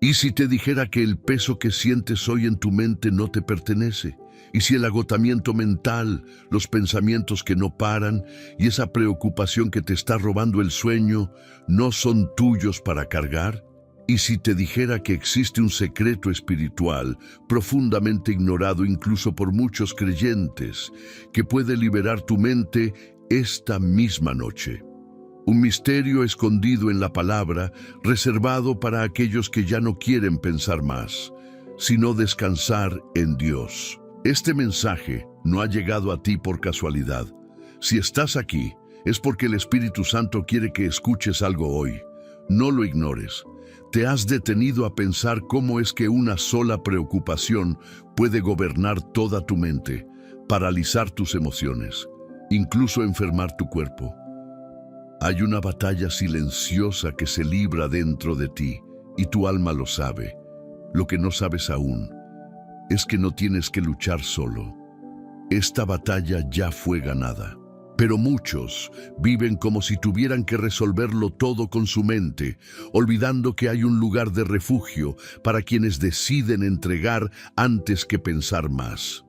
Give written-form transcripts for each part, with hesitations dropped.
¿Y si te dijera que el peso que sientes hoy en tu mente no te pertenece? ¿Y si el agotamiento mental, los pensamientos que no paran y esa preocupación que te está robando el sueño no son tuyos para cargar? ¿Y si te dijera que existe un secreto espiritual profundamente ignorado incluso por muchos creyentes que puede liberar tu mente esta misma noche? Un misterio escondido en la palabra, reservado para aquellos que ya no quieren pensar más, sino descansar en Dios. Este mensaje no ha llegado a ti por casualidad. Si estás aquí, es porque el Espíritu Santo quiere que escuches algo hoy. No lo ignores. ¿Te has detenido a pensar cómo es que una sola preocupación puede gobernar toda tu mente, paralizar tus emociones, incluso enfermar tu cuerpo? Hay una batalla silenciosa que se libra dentro de ti y tu alma lo sabe. Lo que no sabes aún es que no tienes que luchar solo. Esta batalla ya fue ganada. Pero muchos viven como si tuvieran que resolverlo todo con su mente, olvidando que hay un lugar de refugio para quienes deciden entregar antes que pensar más.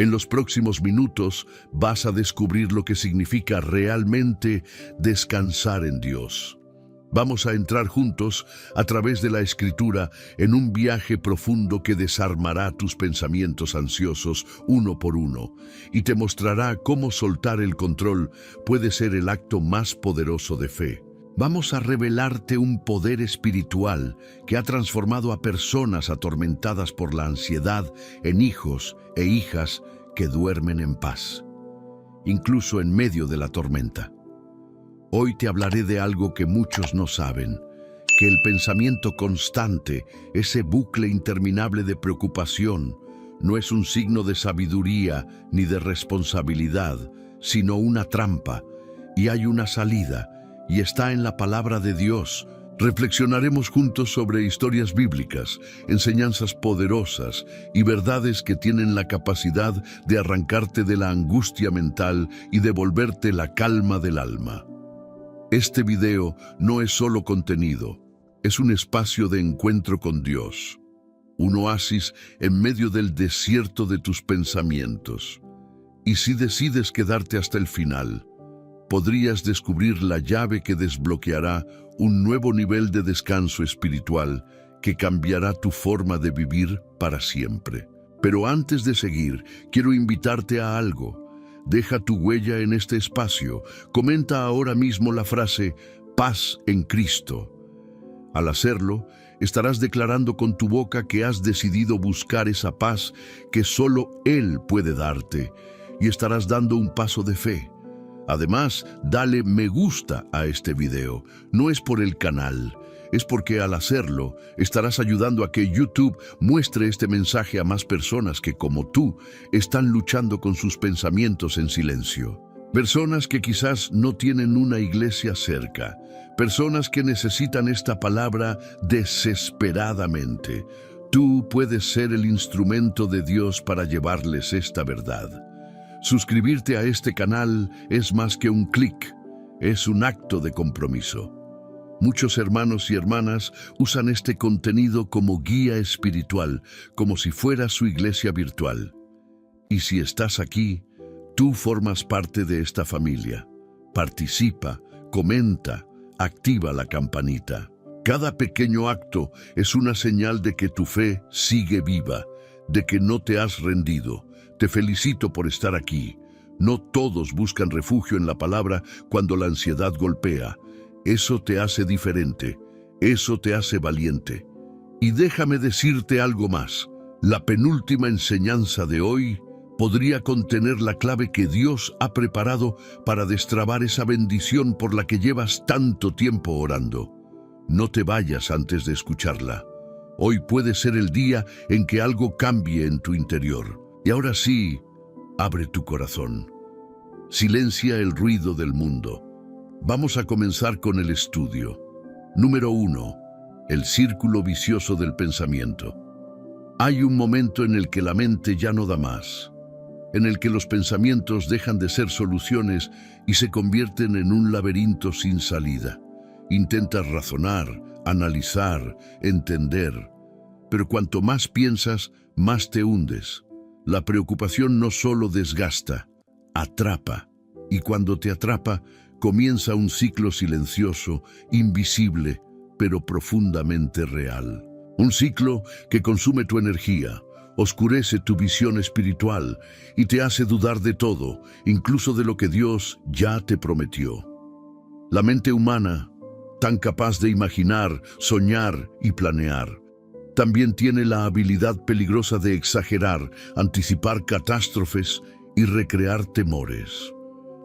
En los próximos minutos vas a descubrir lo que significa realmente descansar en Dios. Vamos a entrar juntos a través de la Escritura en un viaje profundo que desarmará tus pensamientos ansiosos uno por uno y te mostrará cómo soltar el control puede ser el acto más poderoso de fe. Vamos a revelarte un poder espiritual que ha transformado a personas atormentadas por la ansiedad en hijos e hijas que duermen en paz, incluso en medio de la tormenta. Hoy te hablaré de algo que muchos no saben, que el pensamiento constante, ese bucle interminable de preocupación, no es un signo de sabiduría ni de responsabilidad, sino una trampa, y hay una salida, y está en la palabra de Dios. Reflexionaremos juntos sobre historias bíblicas, enseñanzas poderosas y verdades que tienen la capacidad de arrancarte de la angustia mental y devolverte la calma del alma. Este video no es solo contenido, es un espacio de encuentro con Dios, un oasis en medio del desierto de tus pensamientos. Y si decides quedarte hasta el final, podrías descubrir la llave que desbloqueará un nuevo nivel de descanso espiritual que cambiará tu forma de vivir para siempre. Pero antes de seguir, quiero invitarte a algo. Deja tu huella en este espacio. Comenta ahora mismo la frase "paz en Cristo". Al hacerlo, estarás declarando con tu boca que has decidido buscar esa paz que solo Él puede darte, y estarás dando un paso de fe. Además, dale me gusta a este video. No es por el canal, es porque al hacerlo estarás ayudando a que YouTube muestre este mensaje a más personas que, como tú, están luchando con sus pensamientos en silencio. Personas que quizás no tienen una iglesia cerca, personas que necesitan esta palabra desesperadamente. Tú puedes ser el instrumento de Dios para llevarles esta verdad. Suscribirte a este canal es más que un clic, es un acto de compromiso. Muchos hermanos y hermanas usan este contenido como guía espiritual, como si fuera su iglesia virtual. Y si estás aquí, tú formas parte de esta familia. Participa, comenta, activa la campanita. Cada pequeño acto es una señal de que tu fe sigue viva, de que no te has rendido. Te felicito por estar aquí. No todos buscan refugio en la palabra cuando la ansiedad golpea. Eso te hace diferente, eso te hace valiente. Y déjame decirte algo más. La penúltima enseñanza de hoy podría contener la clave que Dios ha preparado para destrabar esa bendición por la que llevas tanto tiempo orando. No te vayas antes de escucharla. Hoy puede ser el día en que algo cambie en tu interior. Y ahora sí, abre tu corazón. Silencia el ruido del mundo. Vamos a comenzar con el estudio. Número 1. El círculo vicioso del pensamiento. Hay un momento en el que la mente ya no da más, en el que los pensamientos dejan de ser soluciones y se convierten en un laberinto sin salida. Intentas razonar, analizar, entender. Pero cuanto más piensas, más te hundes. La preocupación no solo desgasta, atrapa. Y cuando te atrapa, comienza un ciclo silencioso, invisible, pero profundamente real. Un ciclo que consume tu energía, oscurece tu visión espiritual y te hace dudar de todo, incluso de lo que Dios ya te prometió. La mente humana, tan capaz de imaginar, soñar y planear, también tiene la habilidad peligrosa de exagerar, anticipar catástrofes y recrear temores.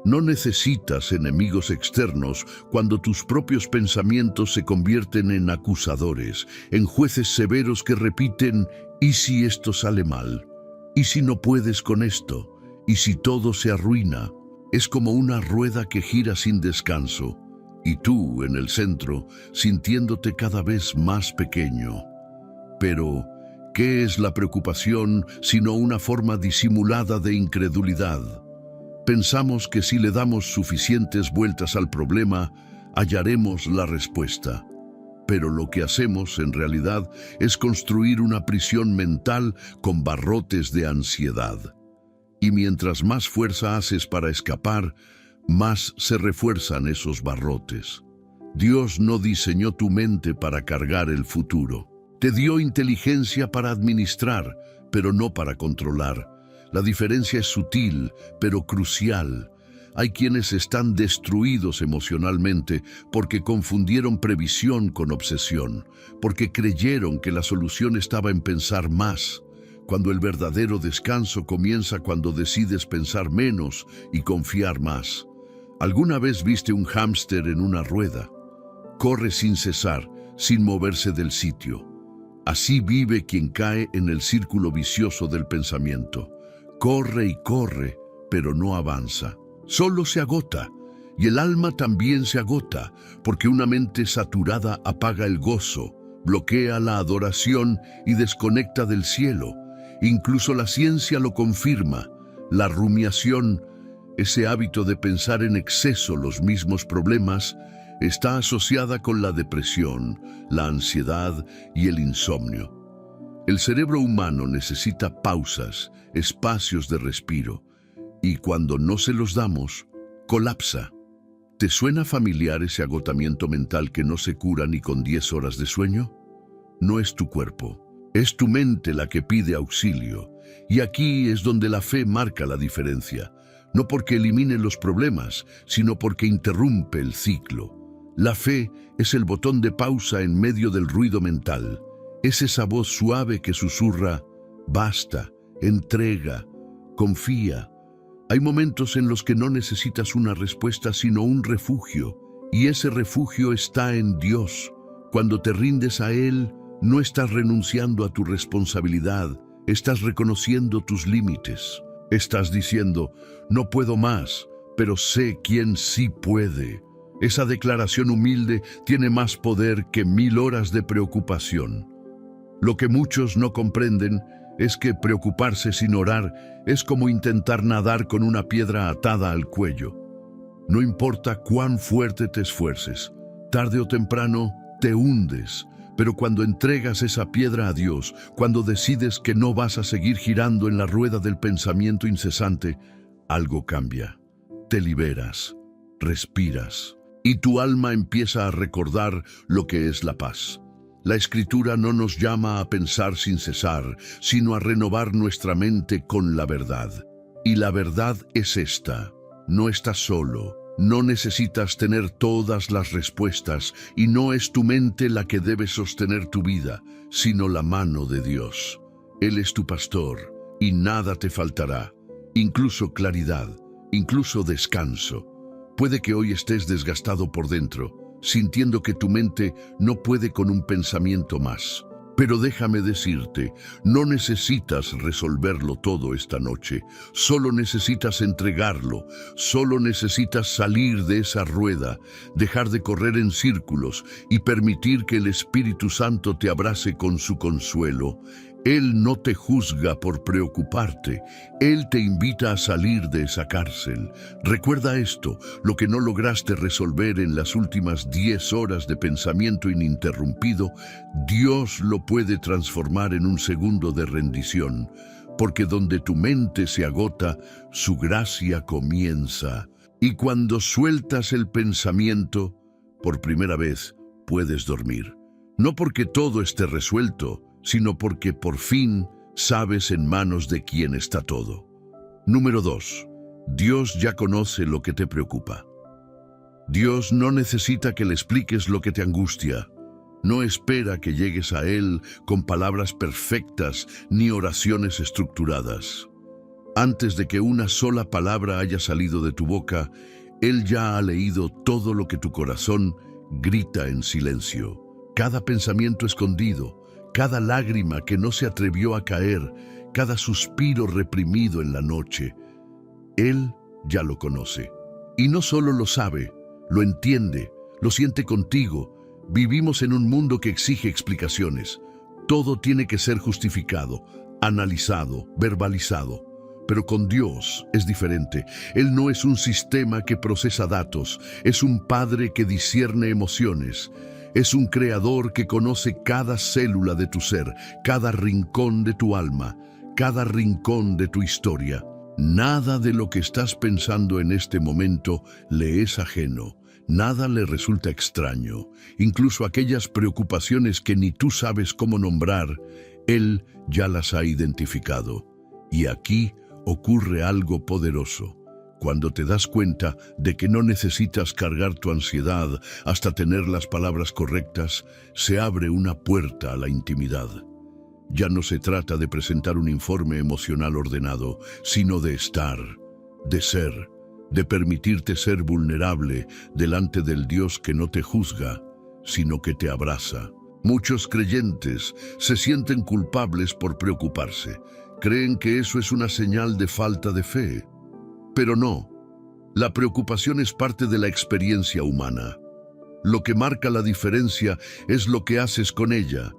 No necesitas enemigos externos cuando tus propios pensamientos se convierten en acusadores, en jueces severos que repiten: ¿y si esto sale mal? ¿Y si no puedes con esto? ¿Y si todo se arruina? Es como una rueda que gira sin descanso, y tú en el centro, sintiéndote cada vez más pequeño. Pero, ¿qué es la preocupación sino una forma disimulada de incredulidad? Pensamos que si le damos suficientes vueltas al problema, hallaremos la respuesta. Pero lo que hacemos en realidad es construir una prisión mental con barrotes de ansiedad. Y mientras más fuerza haces para escapar, más se refuerzan esos barrotes. Dios no diseñó tu mente para cargar el futuro. Te dio inteligencia para administrar, pero no para controlar. La diferencia es sutil, pero crucial. Hay quienes están destruidos emocionalmente porque confundieron previsión con obsesión, porque creyeron que la solución estaba en pensar más, cuando el verdadero descanso comienza cuando decides pensar menos y confiar más. ¿Alguna vez viste un hámster en una rueda? Corre sin cesar, sin moverse del sitio. Así vive quien cae en el círculo vicioso del pensamiento. Corre y corre, pero no avanza. Solo se agota, y el alma también se agota, porque una mente saturada apaga el gozo, bloquea la adoración y desconecta del cielo. Incluso la ciencia lo confirma. La rumiación, ese hábito de pensar en exceso los mismos problemas, está asociada con la depresión, la ansiedad y el insomnio. El cerebro humano necesita pausas, espacios de respiro, y cuando no se los damos, colapsa. ¿Te suena familiar ese agotamiento mental que no se cura ni con 10 horas de sueño? No es tu cuerpo, es tu mente la que pide auxilio, y aquí es donde la fe marca la diferencia, no porque elimine los problemas, sino porque interrumpe el ciclo. La fe es el botón de pausa en medio del ruido mental. Es esa voz suave que susurra: basta, entrega, confía. Hay momentos en los que no necesitas una respuesta sino un refugio, y ese refugio está en Dios. Cuando te rindes a Él, no estás renunciando a tu responsabilidad, estás reconociendo tus límites. Estás diciendo: no puedo más, pero sé quién sí puede. Esa declaración humilde tiene más poder que 1000 horas de preocupación. Lo que muchos no comprenden es que preocuparse sin orar es como intentar nadar con una piedra atada al cuello. No importa cuán fuerte te esfuerces, tarde o temprano te hundes, pero cuando entregas esa piedra a Dios, cuando decides que no vas a seguir girando en la rueda del pensamiento incesante, algo cambia. Te liberas, respiras, y tu alma empieza a recordar lo que es la paz. La Escritura no nos llama a pensar sin cesar, sino a renovar nuestra mente con la verdad. Y la verdad es esta: no estás solo, no necesitas tener todas las respuestas, y no es tu mente la que debe sostener tu vida, sino la mano de Dios. Él es tu pastor, y nada te faltará, incluso claridad, incluso descanso. Puede que hoy estés desgastado por dentro, sintiendo que tu mente no puede con un pensamiento más. Pero déjame decirte, no necesitas resolverlo todo esta noche, solo necesitas entregarlo, solo necesitas salir de esa rueda, dejar de correr en círculos y permitir que el Espíritu Santo te abrace con su consuelo. Él no te juzga por preocuparte. Él te invita a salir de esa cárcel. Recuerda esto: lo que no lograste resolver en las últimas 10 horas de pensamiento ininterrumpido, Dios lo puede transformar en un segundo de rendición, porque donde tu mente se agota, su gracia comienza. Y cuando sueltas el pensamiento, por primera vez puedes dormir. No porque todo esté resuelto, sino porque por fin sabes en manos de quién está todo. Número 2. Dios ya conoce lo que te preocupa. Dios no necesita que le expliques lo que te angustia. No espera que llegues a Él con palabras perfectas ni oraciones estructuradas. Antes de que una sola palabra haya salido de tu boca, Él ya ha leído todo lo que tu corazón grita en silencio. Cada pensamiento escondido, cada lágrima que no se atrevió a caer, cada suspiro reprimido en la noche, Él ya lo conoce. Y no solo lo sabe, lo entiende, lo siente contigo. Vivimos en un mundo que exige explicaciones. Todo tiene que ser justificado, analizado, verbalizado. Pero con Dios es diferente. Él no es un sistema que procesa datos, es un Padre que discierne emociones. Es un creador que conoce cada célula de tu ser, cada rincón de tu alma, cada rincón de tu historia. Nada de lo que estás pensando en este momento le es ajeno, nada le resulta extraño. Incluso aquellas preocupaciones que ni tú sabes cómo nombrar, Él ya las ha identificado. Y aquí ocurre algo poderoso. Cuando te das cuenta de que no necesitas cargar tu ansiedad hasta tener las palabras correctas, se abre una puerta a la intimidad. Ya no se trata de presentar un informe emocional ordenado, sino de estar, de ser, de permitirte ser vulnerable delante del Dios que no te juzga, sino que te abraza. Muchos creyentes se sienten culpables por preocuparse. Creen que eso es una señal de falta de fe. Pero no, la preocupación es parte de la experiencia humana. Lo que marca la diferencia es lo que haces con ella.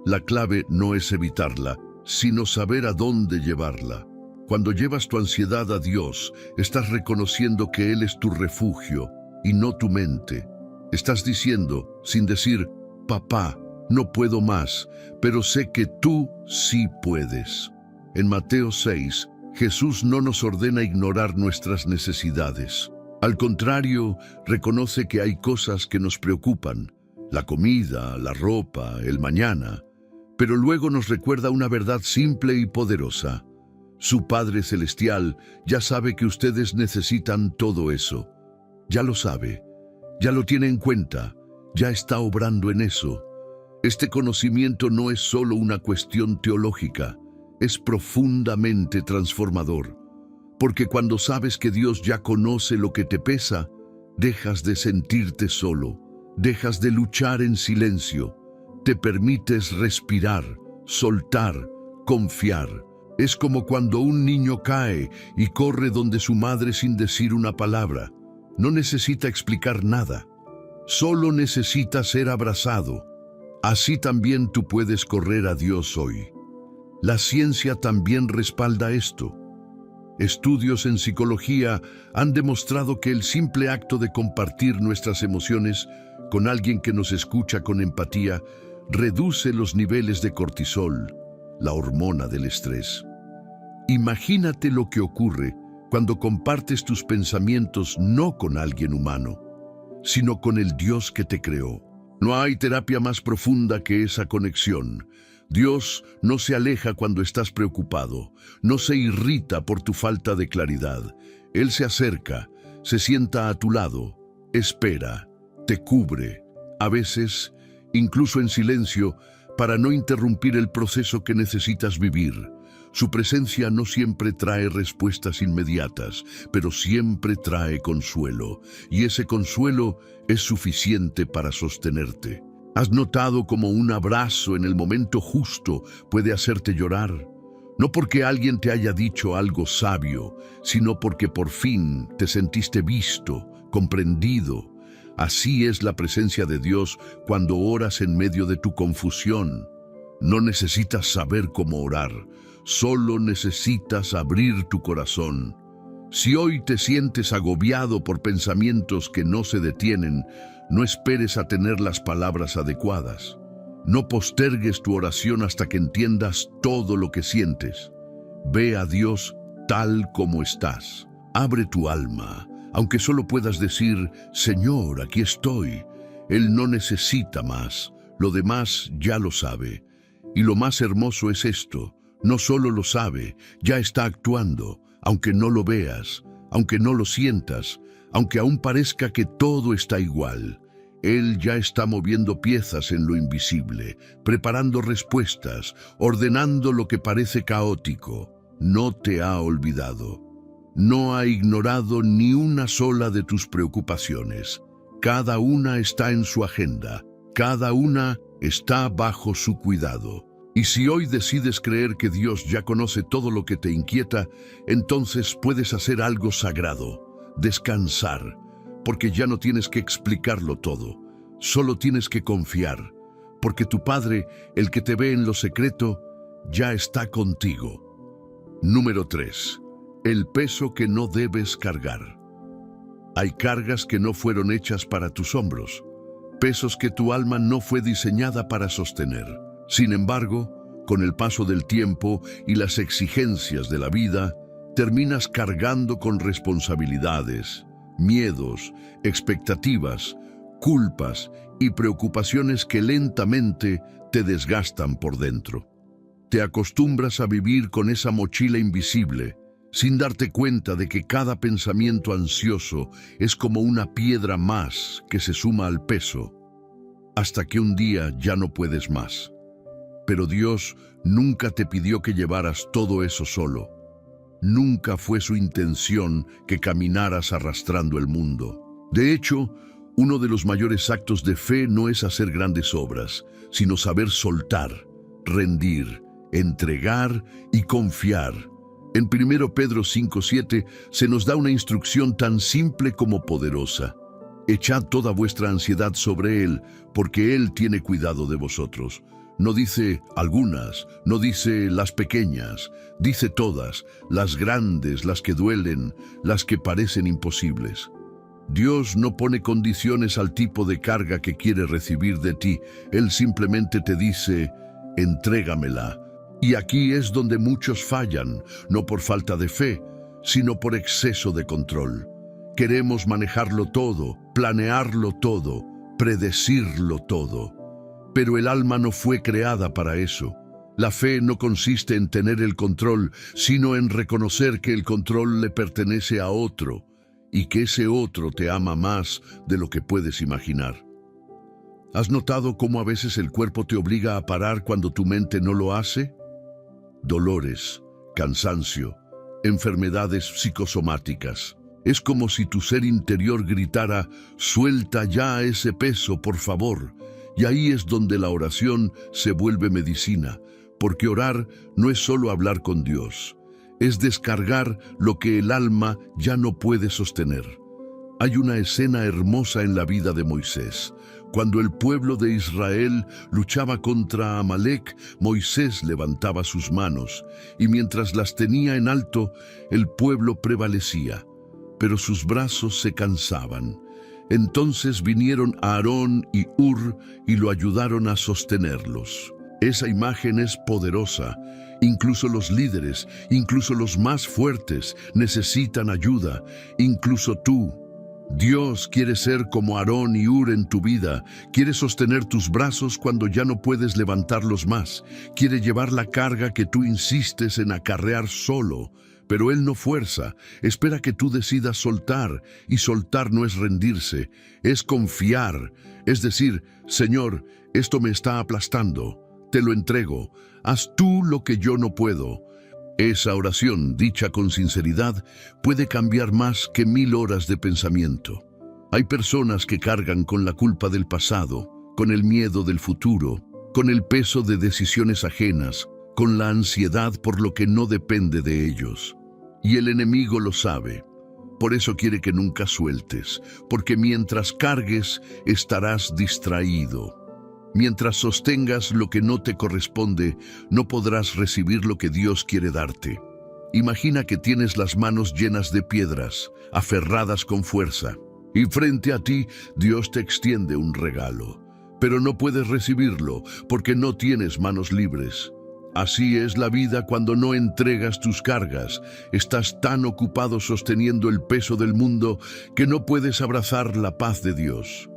La clave no es evitarla, sino saber a dónde llevarla. Cuando llevas tu ansiedad a Dios, estás reconociendo que Él es tu refugio y no tu mente. Estás diciendo, sin decir, papá, no puedo más, pero sé que tú sí puedes. En Mateo 6, Jesús no nos ordena ignorar nuestras necesidades. Al contrario, reconoce que hay cosas que nos preocupan, la comida, la ropa, el mañana, pero luego nos recuerda una verdad simple y poderosa. Su Padre Celestial ya sabe que ustedes necesitan todo eso. Ya lo sabe, ya lo tiene en cuenta, ya está obrando en eso. Este conocimiento no es solo una cuestión teológica, es profundamente transformador, porque cuando sabes que Dios ya conoce lo que te pesa, dejas de sentirte solo, dejas de luchar en silencio, te permites respirar, soltar, confiar. Es como cuando un niño cae y corre donde su madre sin decir una palabra. No necesita explicar nada, solo necesita ser abrazado. Así también tú puedes correr a Dios hoy. La ciencia también respalda esto. Estudios en psicología han demostrado que el simple acto de compartir nuestras emociones con alguien que nos escucha con empatía reduce los niveles de cortisol, la hormona del estrés. Imagínate lo que ocurre cuando compartes tus pensamientos no con alguien humano, sino con el Dios que te creó. No hay terapia más profunda que esa conexión. Dios no se aleja cuando estás preocupado, no se irrita por tu falta de claridad. Él se acerca, se sienta a tu lado, espera, te cubre, a veces, incluso en silencio, para no interrumpir el proceso que necesitas vivir. Su presencia no siempre trae respuestas inmediatas, pero siempre trae consuelo, y ese consuelo es suficiente para sostenerte. ¿Has notado cómo un abrazo en el momento justo puede hacerte llorar? No porque alguien te haya dicho algo sabio, sino porque por fin te sentiste visto, comprendido. Así es la presencia de Dios cuando oras en medio de tu confusión. No necesitas saber cómo orar, solo necesitas abrir tu corazón. Si hoy te sientes agobiado por pensamientos que no se detienen, no esperes a tener las palabras adecuadas. No postergues tu oración hasta que entiendas todo lo que sientes. Ve a Dios tal como estás. Abre tu alma, aunque solo puedas decir, Señor, aquí estoy. Él no necesita más, lo demás ya lo sabe. Y lo más hermoso es esto, no solo lo sabe, ya está actuando, aunque no lo veas, aunque no lo sientas, aunque aún parezca que todo está igual. Él ya está moviendo piezas en lo invisible, preparando respuestas, ordenando lo que parece caótico. No te ha olvidado. No ha ignorado ni una sola de tus preocupaciones. Cada una está en su agenda, cada una está bajo su cuidado. Y si hoy decides creer que Dios ya conoce todo lo que te inquieta, entonces puedes hacer algo sagrado, descansar, porque ya no tienes que explicarlo todo, solo tienes que confiar, porque tu Padre, el que te ve en lo secreto, ya está contigo. Número 3. El peso que no debes cargar. Hay cargas que no fueron hechas para tus hombros, pesos que tu alma no fue diseñada para sostener. Sin embargo, con el paso del tiempo y las exigencias de la vida, terminas cargando con responsabilidades, miedos, expectativas, culpas y preocupaciones que lentamente te desgastan por dentro. Te acostumbras a vivir con esa mochila invisible, sin darte cuenta de que cada pensamiento ansioso es como una piedra más que se suma al peso, hasta que un día ya no puedes más. Pero Dios nunca te pidió que llevaras todo eso solo. Nunca fue su intención que caminaras arrastrando el mundo. De hecho, uno de los mayores actos de fe no es hacer grandes obras, sino saber soltar, rendir, entregar y confiar. En 1 Pedro 5:7 se nos da una instrucción tan simple como poderosa. Echad toda vuestra ansiedad sobre Él, porque Él tiene cuidado de vosotros. No dice algunas, no dice las pequeñas, dice todas, las grandes, las que duelen, las que parecen imposibles. Dios no pone condiciones al tipo de carga que quiere recibir de ti. Él simplemente te dice, entrégamela. Y aquí es donde muchos fallan, no por falta de fe, sino por exceso de control. Queremos manejarlo todo, planearlo todo, predecirlo todo. Pero el alma no fue creada para eso. La fe no consiste en tener el control, sino en reconocer que el control le pertenece a otro y que ese otro te ama más de lo que puedes imaginar. ¿Has notado cómo a veces el cuerpo te obliga a parar cuando tu mente no lo hace? Dolores, cansancio, enfermedades psicosomáticas. Es como si tu ser interior gritara, suelta ya ese peso, por favor. Y ahí es donde la oración se vuelve medicina, porque orar no es solo hablar con Dios, es descargar lo que el alma ya no puede sostener. Hay una escena hermosa en la vida de Moisés. Cuando el pueblo de Israel luchaba contra Amalek, Moisés levantaba sus manos, y mientras las tenía en alto, el pueblo prevalecía, pero sus brazos se cansaban. Entonces vinieron Aarón y Hur y lo ayudaron a sostenerlos. Esa imagen es poderosa. Incluso los líderes, incluso los más fuertes, necesitan ayuda, incluso tú. Dios quiere ser como Aarón y Hur en tu vida. Quiere sostener tus brazos cuando ya no puedes levantarlos más. Quiere llevar la carga que tú insistes en acarrear solo. Pero Él no fuerza, espera que tú decidas soltar, y soltar no es rendirse, es confiar, es decir, Señor, esto me está aplastando, te lo entrego, haz tú lo que yo no puedo. Esa oración, dicha con sinceridad, puede cambiar más que 1000 horas de pensamiento. Hay personas que cargan con la culpa del pasado, con el miedo del futuro, con el peso de decisiones ajenas, con la ansiedad por lo que no depende de ellos. Y el enemigo lo sabe. Por eso quiere que nunca sueltes, porque mientras cargues estarás distraído. Mientras sostengas lo que no te corresponde, no podrás recibir lo que Dios quiere darte. Imagina que tienes las manos llenas de piedras, aferradas con fuerza, y frente a ti Dios te extiende un regalo, pero no puedes recibirlo porque no tienes manos libres. Así es la vida cuando no entregas tus cargas. Estás tan ocupado sosteniendo el peso del mundo que no puedes abrazar la paz de Dios.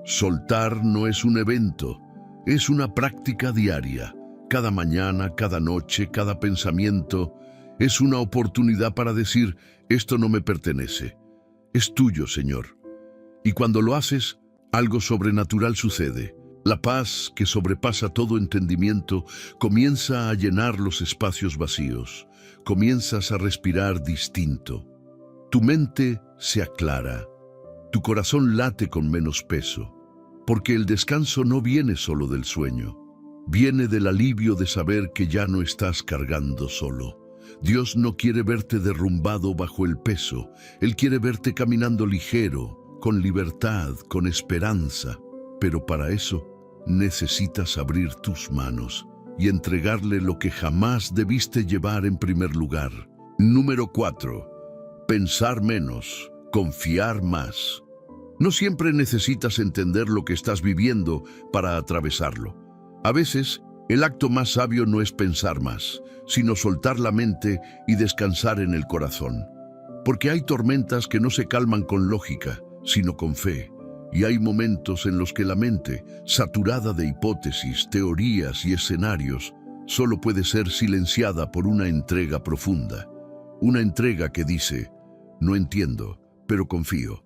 Soltar no es un evento, es una práctica diaria. Cada mañana, cada noche, cada pensamiento es una oportunidad para decir: esto no me pertenece, es tuyo, Señor. Y cuando lo haces, algo sobrenatural sucede. La paz, que sobrepasa todo entendimiento, comienza a llenar los espacios vacíos. Comienzas a respirar distinto. Tu mente se aclara. Tu corazón late con menos peso. Porque el descanso no viene solo del sueño. Viene del alivio de saber que ya no estás cargando solo. Dios no quiere verte derrumbado bajo el peso. Él quiere verte caminando ligero, con libertad, con esperanza. Pero para eso necesitas abrir tus manos y entregarle lo que jamás debiste llevar en primer lugar. Número 4. Pensar menos, confiar más. No siempre necesitas entender lo que estás viviendo para atravesarlo. A veces, el acto más sabio no es pensar más, sino soltar la mente y descansar en el corazón. Porque hay tormentas que no se calman con lógica, sino con fe. Y hay momentos en los que la mente, saturada de hipótesis, teorías y escenarios, solo puede ser silenciada por una entrega profunda. Una entrega que dice: no entiendo, pero confío.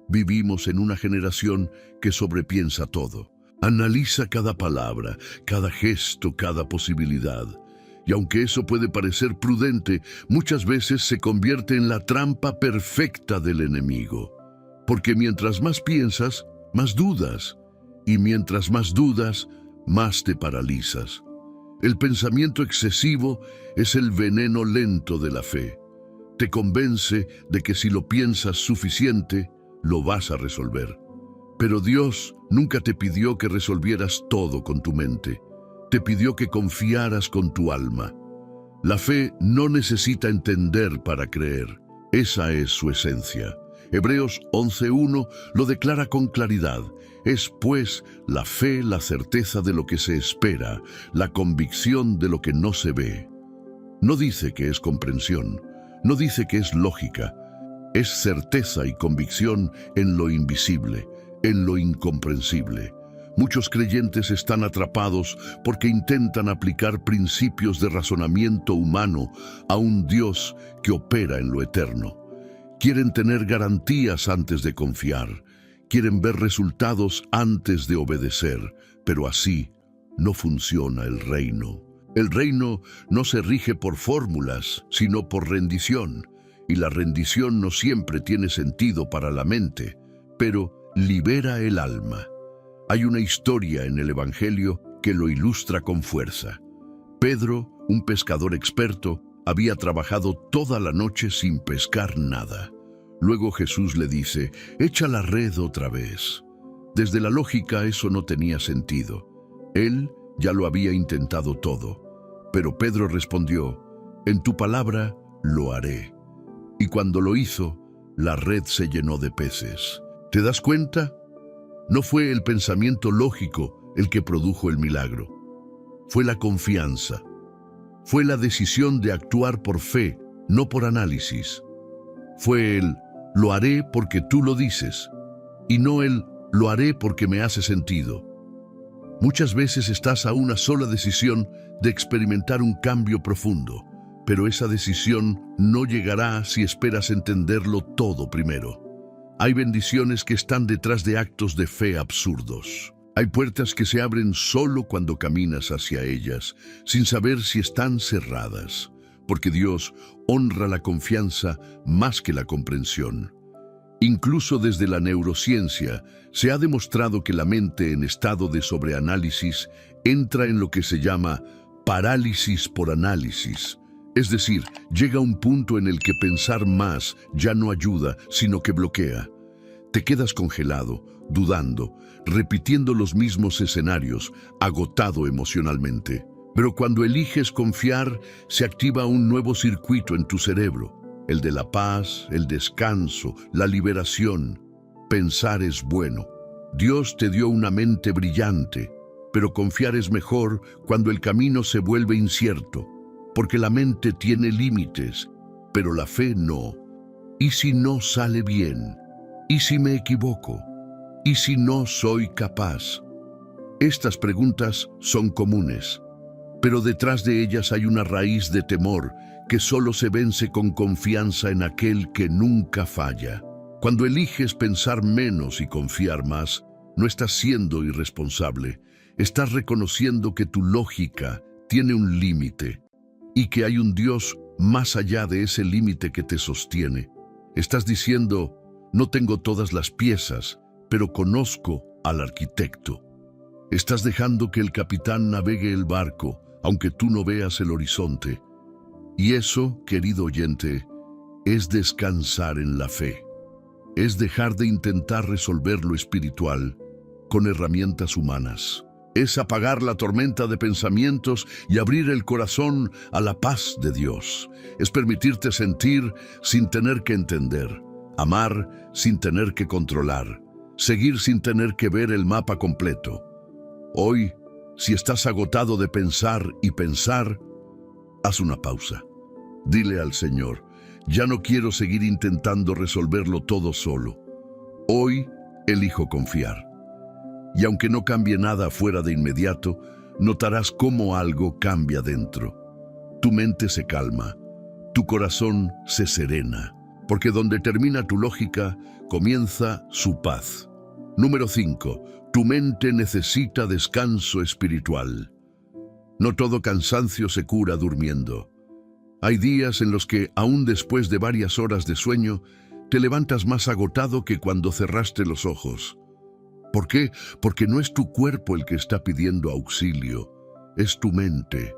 Vivimos en una generación que sobrepiensa todo. Analiza cada palabra, cada gesto, cada posibilidad. Y aunque eso puede parecer prudente, muchas veces se convierte en la trampa perfecta del enemigo. Porque mientras más piensas, más dudas. Y mientras más dudas, más te paralizas. El pensamiento excesivo es el veneno lento de la fe. Te convence de que si lo piensas suficiente, lo vas a resolver. Pero Dios nunca te pidió que resolvieras todo con tu mente. Te pidió que confiaras con tu alma. La fe no necesita entender para creer. Esa es su esencia. Hebreos 11:1 lo declara con claridad. Es, pues, la fe la certeza de lo que se espera, la convicción de lo que no se ve. No dice que es comprensión, no dice que es lógica. Es certeza y convicción en lo invisible, en lo incomprensible. Muchos creyentes están atrapados porque intentan aplicar principios de razonamiento humano a un Dios que opera en lo eterno. Quieren tener garantías antes de confiar. Quieren ver resultados antes de obedecer. Pero así no funciona el reino. El reino no se rige por fórmulas, sino por rendición. Y la rendición no siempre tiene sentido para la mente, pero libera el alma. Hay una historia en el Evangelio que lo ilustra con fuerza. Pedro, un pescador experto, había trabajado toda la noche sin pescar nada. Luego Jesús le dice: echa la red otra vez. Desde la lógica eso no tenía sentido. Él ya lo había intentado todo. Pero Pedro respondió: en tu palabra lo haré. Y cuando lo hizo, la red se llenó de peces. ¿Te das cuenta? No fue el pensamiento lógico el que produjo el milagro. Fue la confianza. Fue la decisión de actuar por fe, no por análisis. Fue el lo haré porque tú lo dices, y no el lo haré porque me hace sentido. Muchas veces estás a una sola decisión de experimentar un cambio profundo, pero esa decisión no llegará si esperas entenderlo todo primero. Hay bendiciones que están detrás de actos de fe absurdos. Hay puertas que se abren solo cuando caminas hacia ellas, sin saber si están cerradas, porque Dios honra la confianza más que la comprensión. Incluso desde la neurociencia se ha demostrado que la mente en estado de sobreanálisis entra en lo que se llama parálisis por análisis. Es decir, llega un punto en el que pensar más ya no ayuda, sino que bloquea. Te quedas congelado, dudando, repitiendo los mismos escenarios, agotado emocionalmente. Pero cuando eliges confiar, se activa un nuevo circuito en tu cerebro, el de la paz, el descanso, la liberación. Pensar es bueno. Dios te dio una mente brillante, pero confiar es mejor cuando el camino se vuelve incierto, porque la mente tiene límites, pero la fe no. ¿Y si no sale bien? ¿Y si me equivoco? ¿Y si no soy capaz? Estas preguntas son comunes, pero detrás de ellas hay una raíz de temor que solo se vence con confianza en aquel que nunca falla. Cuando eliges pensar menos y confiar más, no estás siendo irresponsable, estás reconociendo que tu lógica tiene un límite y que hay un Dios más allá de ese límite que te sostiene. Estás diciendo, no tengo todas las piezas, pero conozco al arquitecto. Estás dejando que el capitán navegue el barco, aunque tú no veas el horizonte. Y eso, querido oyente, es descansar en la fe. Es dejar de intentar resolver lo espiritual con herramientas humanas. Es apagar la tormenta de pensamientos y abrir el corazón a la paz de Dios. Es permitirte sentir sin tener que entender, amar sin tener que controlar, seguir sin tener que ver el mapa completo. Hoy, si estás agotado de pensar y pensar, haz una pausa. Dile al Señor, ya no quiero seguir intentando resolverlo todo solo. Hoy elijo confiar. Y aunque no cambie nada fuera de inmediato, notarás cómo algo cambia dentro. Tu mente se calma, tu corazón se serena, porque donde termina tu lógica, comienza su paz. Número 5. Tu mente necesita descanso espiritual. No todo cansancio se cura durmiendo. Hay días en los que, aún después de varias horas de sueño, te levantas más agotado que cuando cerraste los ojos. ¿Por qué? Porque no es tu cuerpo el que está pidiendo auxilio, es tu mente,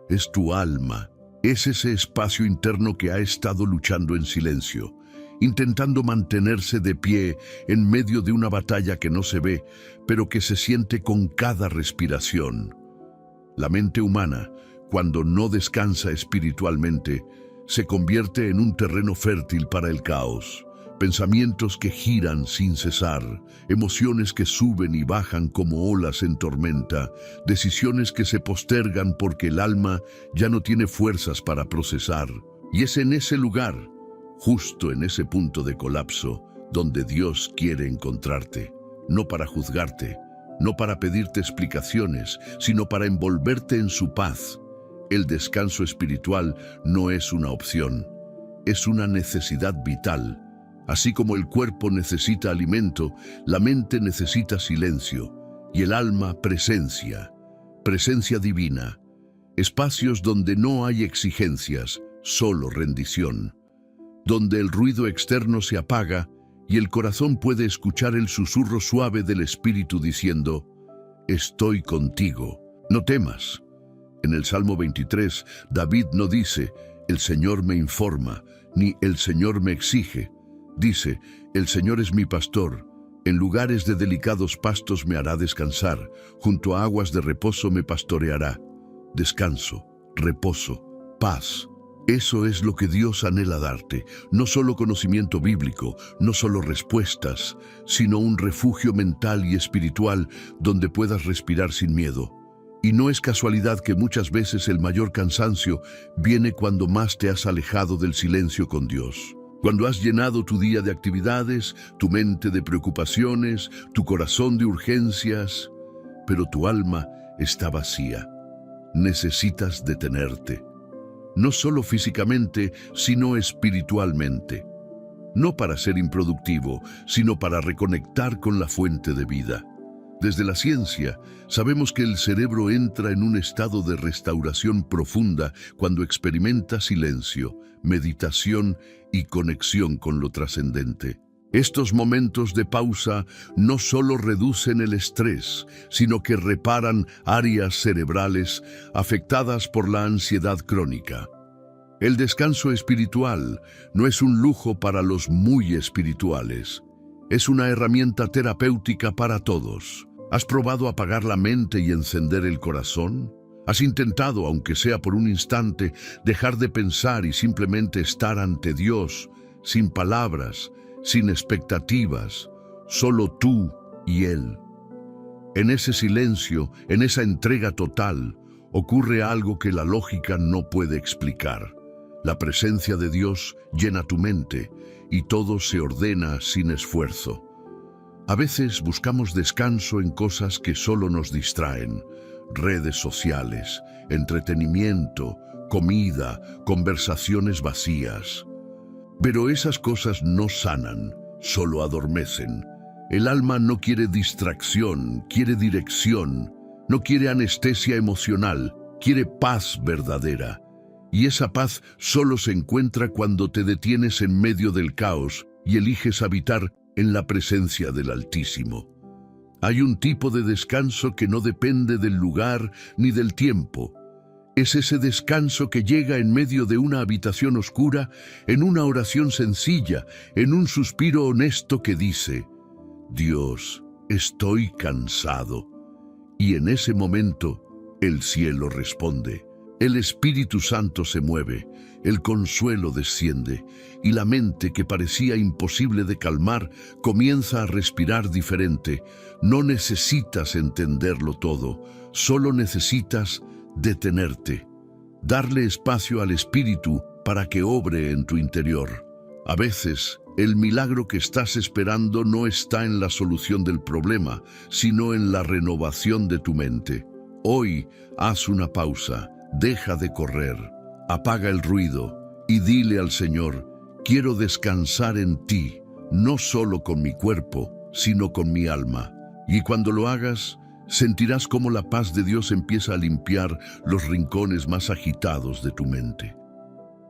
es tu alma, es ese espacio interno que ha estado luchando en silencio, intentando mantenerse de pie en medio de una batalla que no se ve, pero que se siente con cada respiración. La mente humana, cuando no descansa espiritualmente, se convierte en un terreno fértil para el caos. Pensamientos que giran sin cesar, emociones que suben y bajan como olas en tormenta, decisiones que se postergan porque el alma ya no tiene fuerzas para procesar. Y es en ese lugar, justo en ese punto de colapso, donde Dios quiere encontrarte, no para juzgarte, no para pedirte explicaciones, sino para envolverte en su paz. El descanso espiritual no es una opción, es una necesidad vital. Así como el cuerpo necesita alimento, la mente necesita silencio y el alma presencia, presencia divina, espacios donde no hay exigencias, solo rendición, donde el ruido externo se apaga y el corazón puede escuchar el susurro suave del Espíritu diciendo, estoy contigo, no temas. En el Salmo 23, David no dice, el Señor me informa, ni el Señor me exige. Dice, el Señor es mi pastor, en lugares de delicados pastos me hará descansar, junto a aguas de reposo me pastoreará. Descanso, reposo, paz. Eso es lo que Dios anhela darte, no solo conocimiento bíblico, no solo respuestas, sino un refugio mental y espiritual donde puedas respirar sin miedo. Y no es casualidad que muchas veces el mayor cansancio viene cuando más te has alejado del silencio con Dios. Cuando has llenado tu día de actividades, tu mente de preocupaciones, tu corazón de urgencias, pero tu alma está vacía. Necesitas detenerte, no solo físicamente, sino espiritualmente. No para ser improductivo, sino para reconectar con la fuente de vida. Desde la ciencia, sabemos que el cerebro entra en un estado de restauración profunda cuando experimenta silencio, meditación y conexión con lo trascendente. Estos momentos de pausa no solo reducen el estrés, sino que reparan áreas cerebrales afectadas por la ansiedad crónica. El descanso espiritual no es un lujo para los muy espirituales, Es una herramienta terapéutica para todos. ¿Has probado apagar la mente y encender el corazón? ¿Has intentado, aunque sea por un instante, dejar de pensar y simplemente estar ante Dios, sin palabras, sin expectativas, solo tú y Él? En ese silencio, en esa entrega total, ocurre algo que la lógica no puede explicar. La presencia de Dios llena tu mente y todo se ordena sin esfuerzo. A veces buscamos descanso en cosas que solo nos distraen: redes sociales, entretenimiento, comida, conversaciones vacías. Pero esas cosas no sanan, solo adormecen. El alma no quiere distracción, quiere dirección, no quiere anestesia emocional, quiere paz verdadera. Y esa paz solo se encuentra cuando te detienes en medio del caos y eliges habitar en la presencia del Altísimo. Hay un tipo de descanso que no depende del lugar ni del tiempo. Es ese descanso que llega en medio de una habitación oscura, en una oración sencilla, en un suspiro honesto que dice: Dios, estoy cansado. Y en ese momento, el cielo responde. El Espíritu Santo se mueve, el consuelo desciende, y la mente que parecía imposible de calmar comienza a respirar diferente. No necesitas entenderlo todo, solo necesitas detenerte, darle espacio al Espíritu para que obre en tu interior. A veces, el milagro que estás esperando no está en la solución del problema, sino en la renovación de tu mente. Hoy, haz una pausa. Deja de correr, apaga el ruido y dile al Señor: quiero descansar en ti, no solo con mi cuerpo, sino con mi alma. Y cuando lo hagas, sentirás cómo la paz de Dios empieza a limpiar los rincones más agitados de tu mente.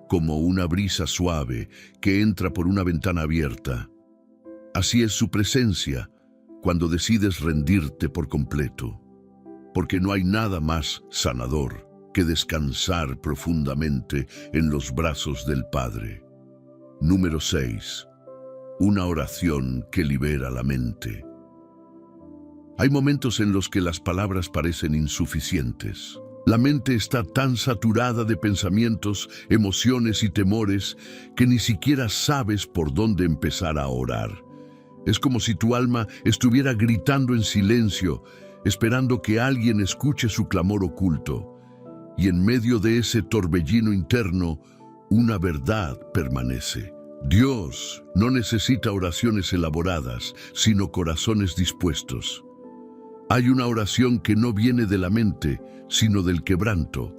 Como una brisa suave que entra por una ventana abierta. Así es su presencia cuando decides rendirte por completo. Porque no hay nada más sanador que descansar profundamente en los brazos del Padre. Número 6. Una oración que libera la mente. Hay momentos en los que las palabras parecen insuficientes. La mente está tan saturada de pensamientos, emociones y temores que ni siquiera sabes por dónde empezar a orar. Es como si tu alma estuviera gritando en silencio, esperando que alguien escuche su clamor oculto. Y en medio de ese torbellino interno, una verdad permanece. Dios no necesita oraciones elaboradas, sino corazones dispuestos. Hay una oración que no viene de la mente, sino del quebranto.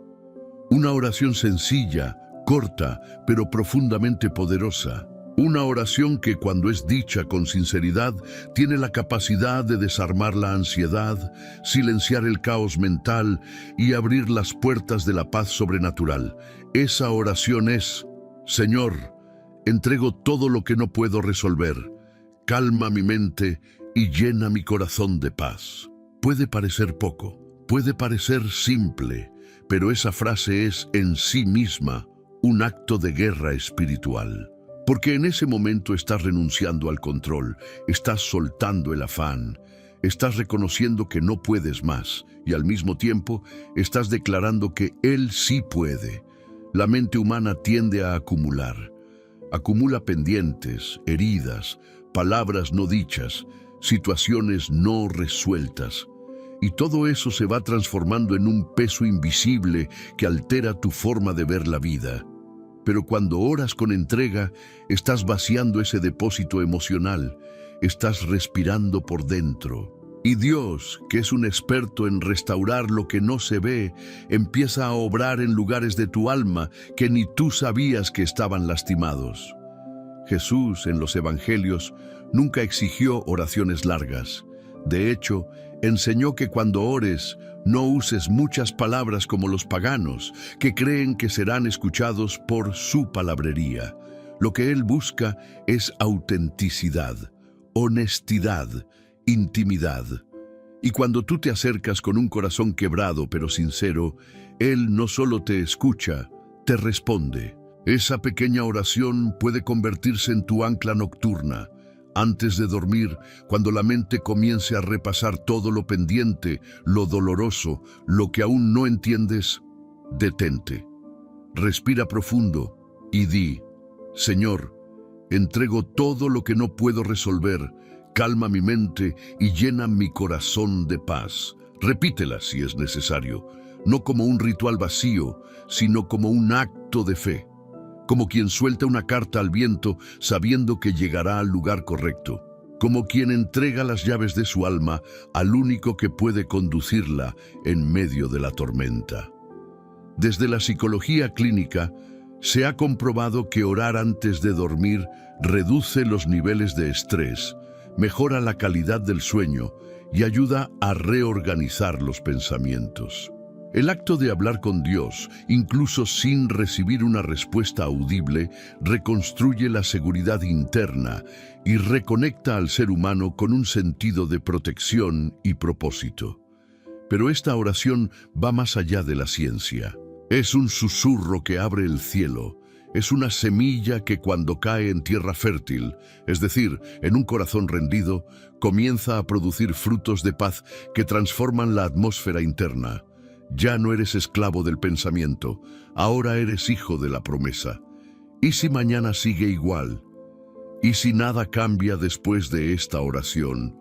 Una oración sencilla, corta, pero profundamente poderosa. Una oración que, cuando es dicha con sinceridad, tiene la capacidad de desarmar la ansiedad, silenciar el caos mental y abrir las puertas de la paz sobrenatural. Esa oración es: Señor, entrego todo lo que no puedo resolver. Calma mi mente y llena mi corazón de paz. Puede parecer poco, puede parecer simple, pero esa frase es en sí misma un acto de guerra espiritual. Porque en ese momento estás renunciando al control, estás soltando el afán, estás reconociendo que no puedes más y al mismo tiempo estás declarando que Él sí puede. La mente humana tiende a acumular. Acumula pendientes, heridas, palabras no dichas, situaciones no resueltas. Y todo eso se va transformando en un peso invisible que altera tu forma de ver la vida. Pero cuando oras con entrega, estás vaciando ese depósito emocional, estás respirando por dentro. Y Dios, que es un experto en restaurar lo que no se ve, empieza a obrar en lugares de tu alma que ni tú sabías que estaban lastimados. Jesús, en los evangelios, nunca exigió oraciones largas. De hecho, enseñó que cuando ores, no uses muchas palabras como los paganos, que creen que serán escuchados por su palabrería. Lo que Él busca es autenticidad, honestidad, intimidad. Y cuando tú te acercas con un corazón quebrado pero sincero, Él no solo te escucha, te responde. Esa pequeña oración puede convertirse en tu ancla nocturna, Antes de dormir, cuando la mente comience a repasar todo lo pendiente, lo doloroso, lo que aún no entiendes, detente. Respira profundo y di: Señor, entrego todo lo que no puedo resolver, calma mi mente y llena mi corazón de paz. Repítela si es necesario, no como un ritual vacío, sino como un acto de fe, como quien suelta una carta al viento sabiendo que llegará al lugar correcto, como quien entrega las llaves de su alma al único que puede conducirla en medio de la tormenta. Desde la psicología clínica, se ha comprobado que orar antes de dormir reduce los niveles de estrés, mejora la calidad del sueño y ayuda a reorganizar los pensamientos. El acto de hablar con Dios, incluso sin recibir una respuesta audible, reconstruye la seguridad interna y reconecta al ser humano con un sentido de protección y propósito. Pero esta oración va más allá de la ciencia. Es un susurro que abre el cielo. Es una semilla que cuando cae en tierra fértil, es decir, en un corazón rendido, comienza a producir frutos de paz que transforman la atmósfera interna. Ya no eres esclavo del pensamiento, ahora eres hijo de la promesa. ¿Y si mañana sigue igual? ¿Y si nada cambia después de esta oración?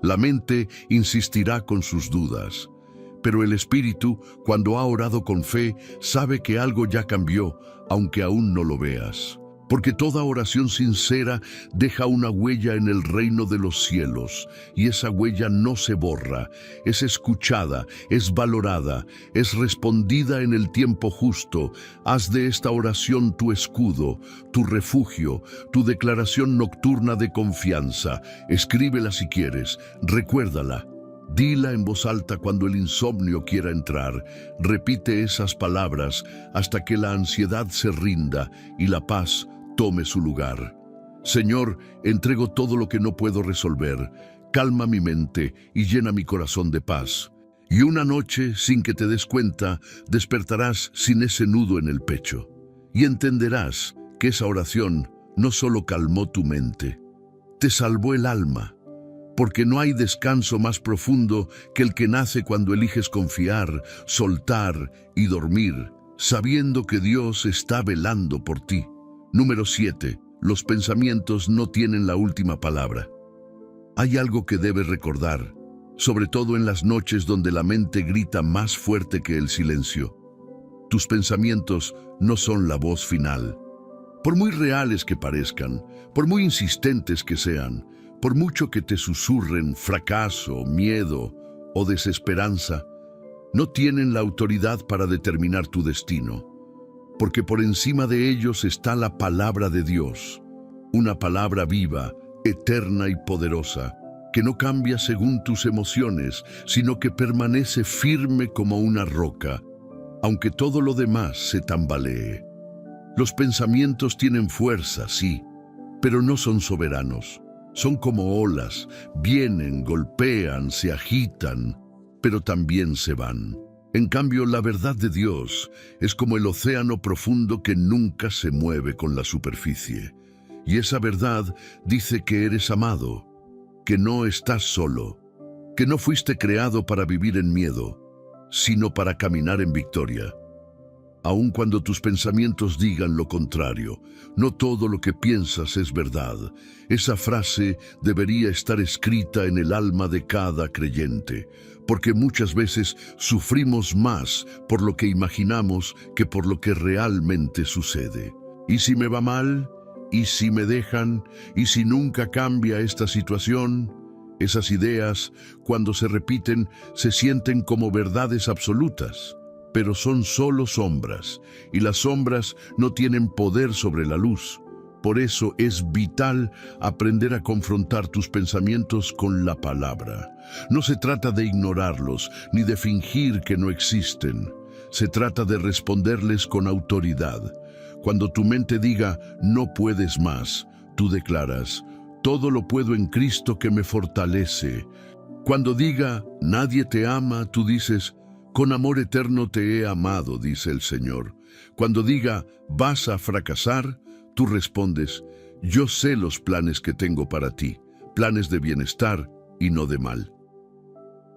La mente insistirá con sus dudas, pero el espíritu, cuando ha orado con fe, sabe que algo ya cambió, aunque aún no lo veas. Porque toda oración sincera deja una huella en el reino de los cielos, y esa huella no se borra, es escuchada, es valorada, es respondida en el tiempo justo. Haz de esta oración tu escudo, tu refugio, tu declaración nocturna de confianza. Escríbela si quieres, recuérdala. Dila en voz alta cuando el insomnio quiera entrar. Repite esas palabras hasta que la ansiedad se rinda y la paz tome su lugar. Señor, entrego todo lo que no puedo resolver. Calma mi mente y llena mi corazón de paz. Y una noche, sin que te des cuenta, despertarás sin ese nudo en el pecho. Y entenderás que esa oración no solo calmó tu mente, te salvó el alma. Porque no hay descanso más profundo que el que nace cuando eliges confiar, soltar y dormir, sabiendo que Dios está velando por ti. Número 7. Los pensamientos no tienen la última palabra. Hay algo que debes recordar, sobre todo en las noches donde la mente grita más fuerte que el silencio. Tus pensamientos no son la voz final. Por muy reales que parezcan, por muy insistentes que sean, por mucho que te susurren fracaso, miedo o desesperanza, no tienen la autoridad para determinar tu destino, porque por encima de ellos está la palabra de Dios, una palabra viva, eterna y poderosa, que no cambia según tus emociones, sino que permanece firme como una roca, aunque todo lo demás se tambalee. Los pensamientos tienen fuerza, sí, pero no son soberanos. Son como olas, vienen, golpean, se agitan, pero también se van. En cambio, la verdad de Dios es como el océano profundo que nunca se mueve con la superficie. Y esa verdad dice que eres amado, que no estás solo, que no fuiste creado para vivir en miedo, sino para caminar en victoria. Aun cuando tus pensamientos digan lo contrario, no todo lo que piensas es verdad. Esa frase debería estar escrita en el alma de cada creyente, porque muchas veces sufrimos más por lo que imaginamos que por lo que realmente sucede. ¿Y si me va mal? ¿Y si me dejan? ¿Y si nunca cambia esta situación? Esas ideas, cuando se repiten, se sienten como verdades absolutas. Pero son solo sombras, y las sombras no tienen poder sobre la luz. Por eso es vital aprender a confrontar tus pensamientos con la palabra. No se trata de ignorarlos, ni de fingir que no existen. Se trata de responderles con autoridad. Cuando tu mente diga, no puedes más, tú declaras, todo lo puedo en Cristo que me fortalece. Cuando diga, nadie te ama, tú dices, con amor eterno te he amado, dice el Señor. Cuando diga, vas a fracasar, tú respondes, Yo sé los planes que tengo para ti, planes de bienestar y no de mal.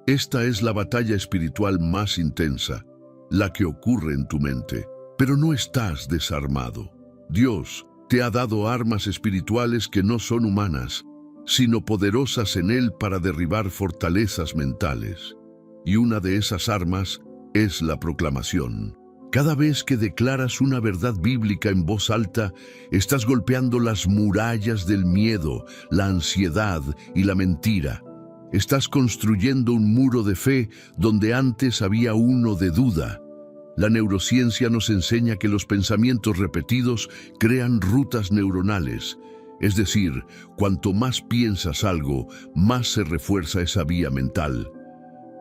Esta es la batalla espiritual más intensa, la que ocurre en tu mente, pero no estás desarmado. Dios te ha dado armas espirituales que no son humanas, sino poderosas en Él para derribar fortalezas mentales. Y una de esas armas es la proclamación. Cada vez que declaras una verdad bíblica en voz alta, estás golpeando las murallas del miedo, la ansiedad y la mentira. Estás construyendo un muro de fe donde antes había uno de duda. La neurociencia nos enseña que los pensamientos repetidos crean rutas neuronales. Es decir, cuanto más piensas algo, más se refuerza esa vía mental.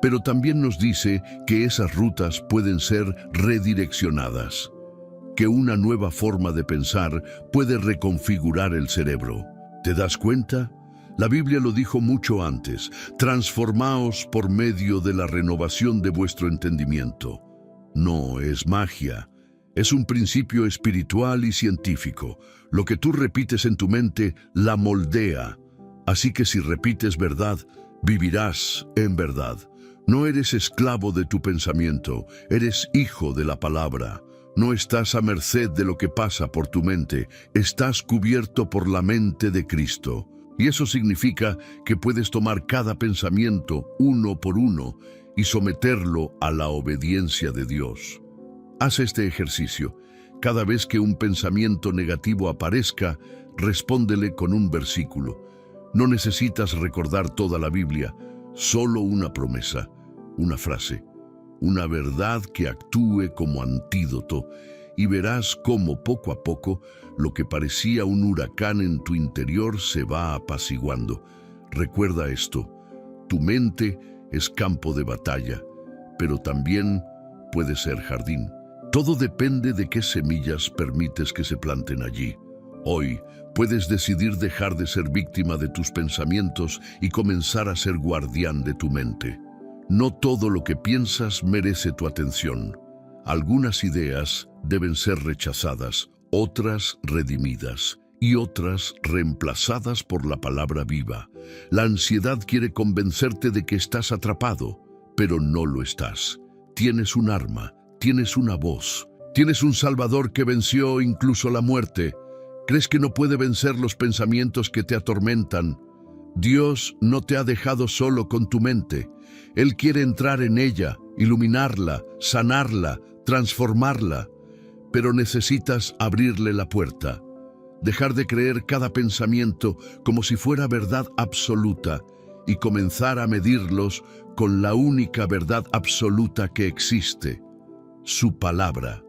Pero también nos dice que esas rutas pueden ser redireccionadas, que una nueva forma de pensar puede reconfigurar el cerebro. ¿Te das cuenta? La Biblia lo dijo mucho antes: transformaos por medio de la renovación de vuestro entendimiento. No es magia, es un principio espiritual y científico. Lo que tú repites en tu mente la moldea. Así que si repites verdad, vivirás en verdad. No eres esclavo de tu pensamiento, eres hijo de la palabra. No estás a merced de lo que pasa por tu mente, estás cubierto por la mente de Cristo. Y eso significa que puedes tomar cada pensamiento uno por uno y someterlo a la obediencia de Dios. Haz este ejercicio. Cada vez que un pensamiento negativo aparezca, respóndele con un versículo. No necesitas recordar toda la Biblia, solo una promesa, una frase, una verdad que actúe como antídoto, y verás cómo poco a poco lo que parecía un huracán en tu interior se va apaciguando. Recuerda esto: tu mente es campo de batalla, pero también puede ser jardín. Todo depende de qué semillas permites que se planten allí. Hoy puedes decidir dejar de ser víctima de tus pensamientos y comenzar a ser guardián de tu mente. No todo lo que piensas merece tu atención. Algunas ideas deben ser rechazadas, otras redimidas y otras reemplazadas por la palabra viva. La ansiedad quiere convencerte de que estás atrapado, pero no lo estás. Tienes un arma, tienes una voz, tienes un Salvador que venció incluso la muerte. ¿Crees que no puede vencer los pensamientos que te atormentan? Dios no te ha dejado solo con tu mente. Él quiere entrar en ella, iluminarla, sanarla, transformarla. Pero necesitas abrirle la puerta. Dejar de creer cada pensamiento como si fuera verdad absoluta y comenzar a medirlos con la única verdad absoluta que existe: su palabra.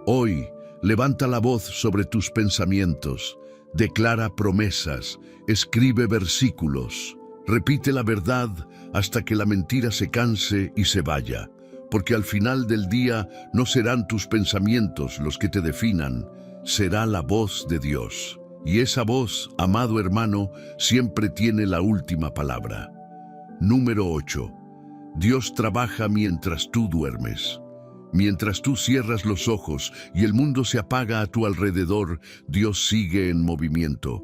Hoy, levanta la voz sobre tus pensamientos, declara promesas, escribe versículos, repite la verdad hasta que la mentira se canse y se vaya, porque al final del día no serán tus pensamientos los que te definan, será la voz de Dios. Y esa voz, amado hermano, siempre tiene la última palabra. Número 8. Dios trabaja mientras tú duermes. Mientras tú cierras los ojos y el mundo se apaga a tu alrededor, Dios sigue en movimiento.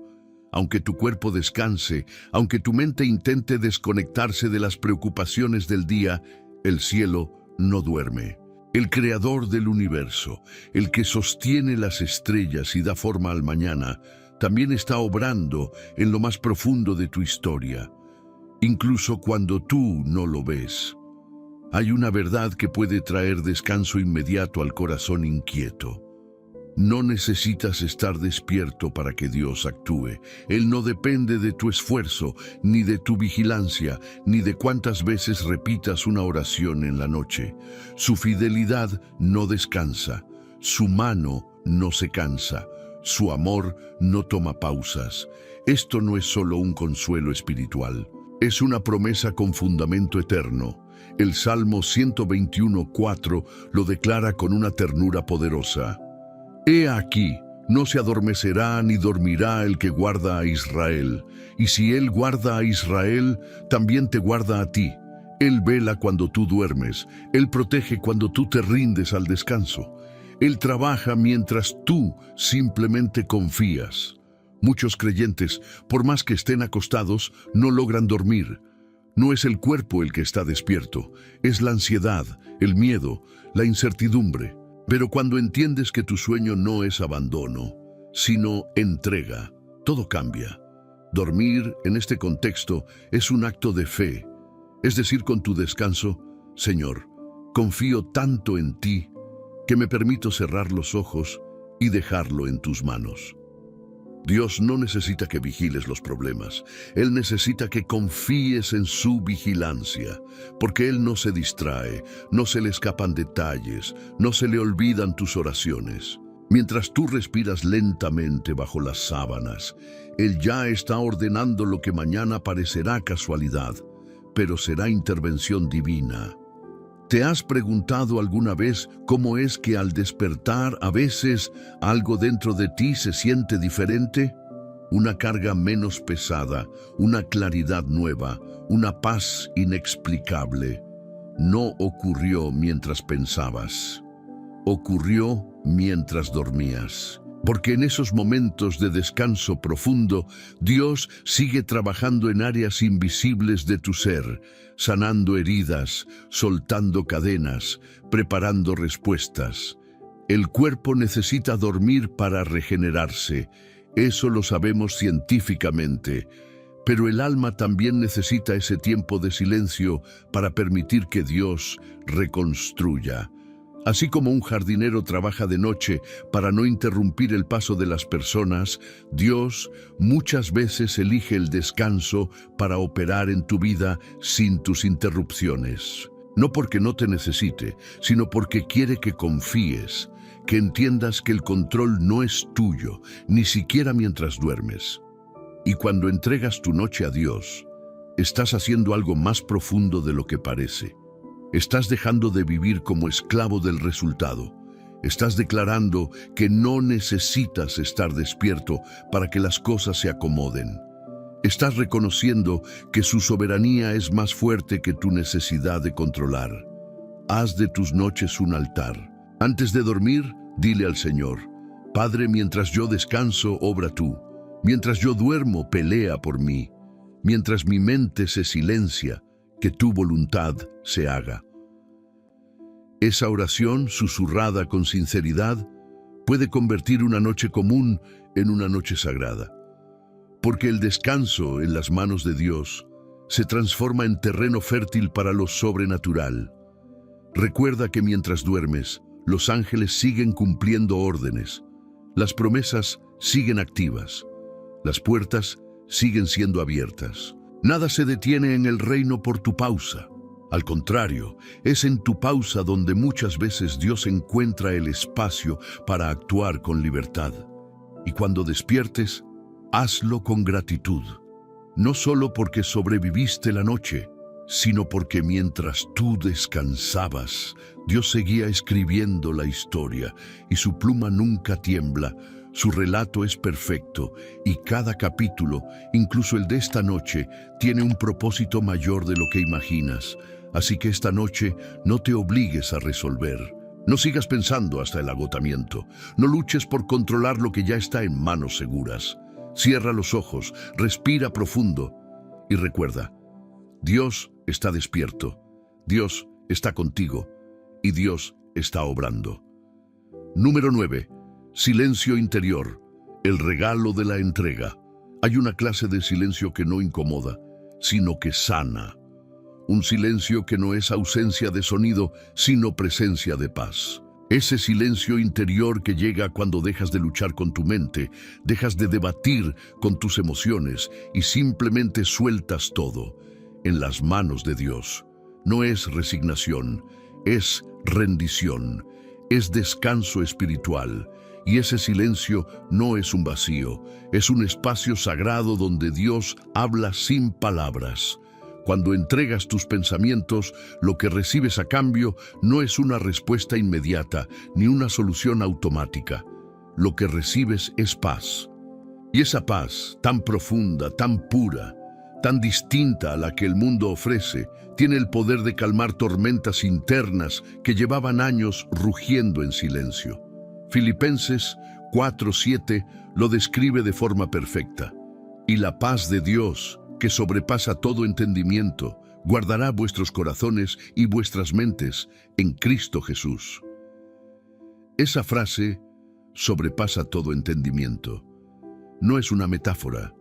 Aunque tu cuerpo descanse, aunque tu mente intente desconectarse de las preocupaciones del día, el cielo no duerme. El creador del universo, el que sostiene las estrellas y da forma al mañana, también está obrando en lo más profundo de tu historia, incluso cuando tú no lo ves. Hay una verdad que puede traer descanso inmediato al corazón inquieto. No necesitas estar despierto para que Dios actúe. Él no depende de tu esfuerzo, ni de tu vigilancia, ni de cuántas veces repitas una oración en la noche. Su fidelidad no descansa, su mano no se cansa, su amor no toma pausas. Esto no es solo un consuelo espiritual, es una promesa con fundamento eterno. El Salmo 121:4 lo declara con una ternura poderosa. He aquí, no se adormecerá ni dormirá el que guarda a Israel. Y si Él guarda a Israel, también te guarda a ti. Él vela cuando tú duermes. Él protege cuando tú te rindes al descanso. Él trabaja mientras tú simplemente confías. Muchos creyentes, por más que estén acostados, no logran dormir. No es el cuerpo el que está despierto, es la ansiedad, el miedo, la incertidumbre. Pero cuando entiendes que tu sueño no es abandono, sino entrega, todo cambia. Dormir, en este contexto, es un acto de fe. Es decir, con tu descanso, Señor, confío tanto en ti que me permito cerrar los ojos y dejarlo en tus manos. Dios no necesita que vigiles los problemas. Él necesita que confíes en su vigilancia, porque Él no se distrae, no se le escapan detalles, no se le olvidan tus oraciones. Mientras tú respiras lentamente bajo las sábanas, Él ya está ordenando lo que mañana parecerá casualidad, pero será intervención divina. ¿Te has preguntado alguna vez cómo es que al despertar a veces algo dentro de ti se siente diferente? Una carga menos pesada, una claridad nueva, una paz inexplicable. No ocurrió mientras pensabas. Ocurrió mientras dormías. Porque en esos momentos de descanso profundo, Dios sigue trabajando en áreas invisibles de tu ser, sanando heridas, soltando cadenas, preparando respuestas. El cuerpo necesita dormir para regenerarse, eso lo sabemos científicamente, pero el alma también necesita ese tiempo de silencio para permitir que Dios reconstruya. Así como un jardinero trabaja de noche para no interrumpir el paso de las personas, Dios muchas veces elige el descanso para operar en tu vida sin tus interrupciones. No porque no te necesite, sino porque quiere que confíes, que entiendas que el control no es tuyo, ni siquiera mientras duermes. Y cuando entregas tu noche a Dios, estás haciendo algo más profundo de lo que parece. Estás dejando de vivir como esclavo del resultado. Estás declarando que no necesitas estar despierto para que las cosas se acomoden. Estás reconociendo que su soberanía es más fuerte que tu necesidad de controlar. Haz de tus noches un altar. Antes de dormir, dile al Señor: Padre, mientras yo descanso, obra tú. Mientras yo duermo, pelea por mí. Mientras mi mente se silencia, que tu voluntad se haga. Esa oración, susurrada con sinceridad, puede convertir una noche común en una noche sagrada. Porque el descanso en las manos de Dios se transforma en terreno fértil para lo sobrenatural. Recuerda que mientras duermes, los ángeles siguen cumpliendo órdenes. Las promesas siguen activas. Las puertas siguen siendo abiertas. Nada se detiene en el reino por tu pausa. Al contrario, es en tu pausa donde muchas veces Dios encuentra el espacio para actuar con libertad. Y cuando despiertes, hazlo con gratitud. No solo porque sobreviviste la noche, sino porque mientras tú descansabas, Dios seguía escribiendo la historia y su pluma nunca tiembla. Su relato es perfecto y cada capítulo, incluso el de esta noche, tiene un propósito mayor de lo que imaginas. Así que esta noche no te obligues a resolver. No sigas pensando hasta el agotamiento. No luches por controlar lo que ya está en manos seguras. Cierra los ojos, respira profundo y recuerda: Dios está despierto, Dios está contigo y Dios está obrando. Número 9. Silencio interior, el regalo de la entrega. Hay una clase de silencio que no incomoda, sino que sana. Un silencio que no es ausencia de sonido, sino presencia de paz. Ese silencio interior que llega cuando dejas de luchar con tu mente, dejas de debatir con tus emociones y simplemente sueltas todo en las manos de Dios. No es resignación, es rendición, es descanso espiritual. Y ese silencio no es un vacío, es un espacio sagrado donde Dios habla sin palabras. Cuando entregas tus pensamientos, lo que recibes a cambio no es una respuesta inmediata ni una solución automática. Lo que recibes es paz. Y esa paz, tan profunda, tan pura, tan distinta a la que el mundo ofrece, tiene el poder de calmar tormentas internas que llevaban años rugiendo en silencio. Filipenses 4:7 lo describe de forma perfecta. Y la paz de Dios, que sobrepasa todo entendimiento, guardará vuestros corazones y vuestras mentes en Cristo Jesús. Esa frase, sobrepasa todo entendimiento, no es una metáfora,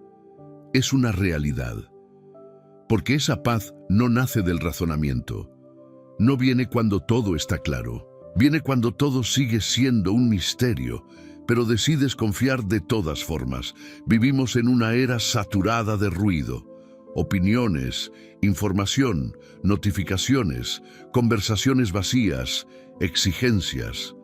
es una realidad. Porque esa paz no nace del razonamiento, no viene cuando todo está claro, viene cuando todo sigue siendo un misterio, pero decides confiar de todas formas. Vivimos en una era saturada de ruido, opiniones, información, notificaciones, conversaciones vacías, exigencias.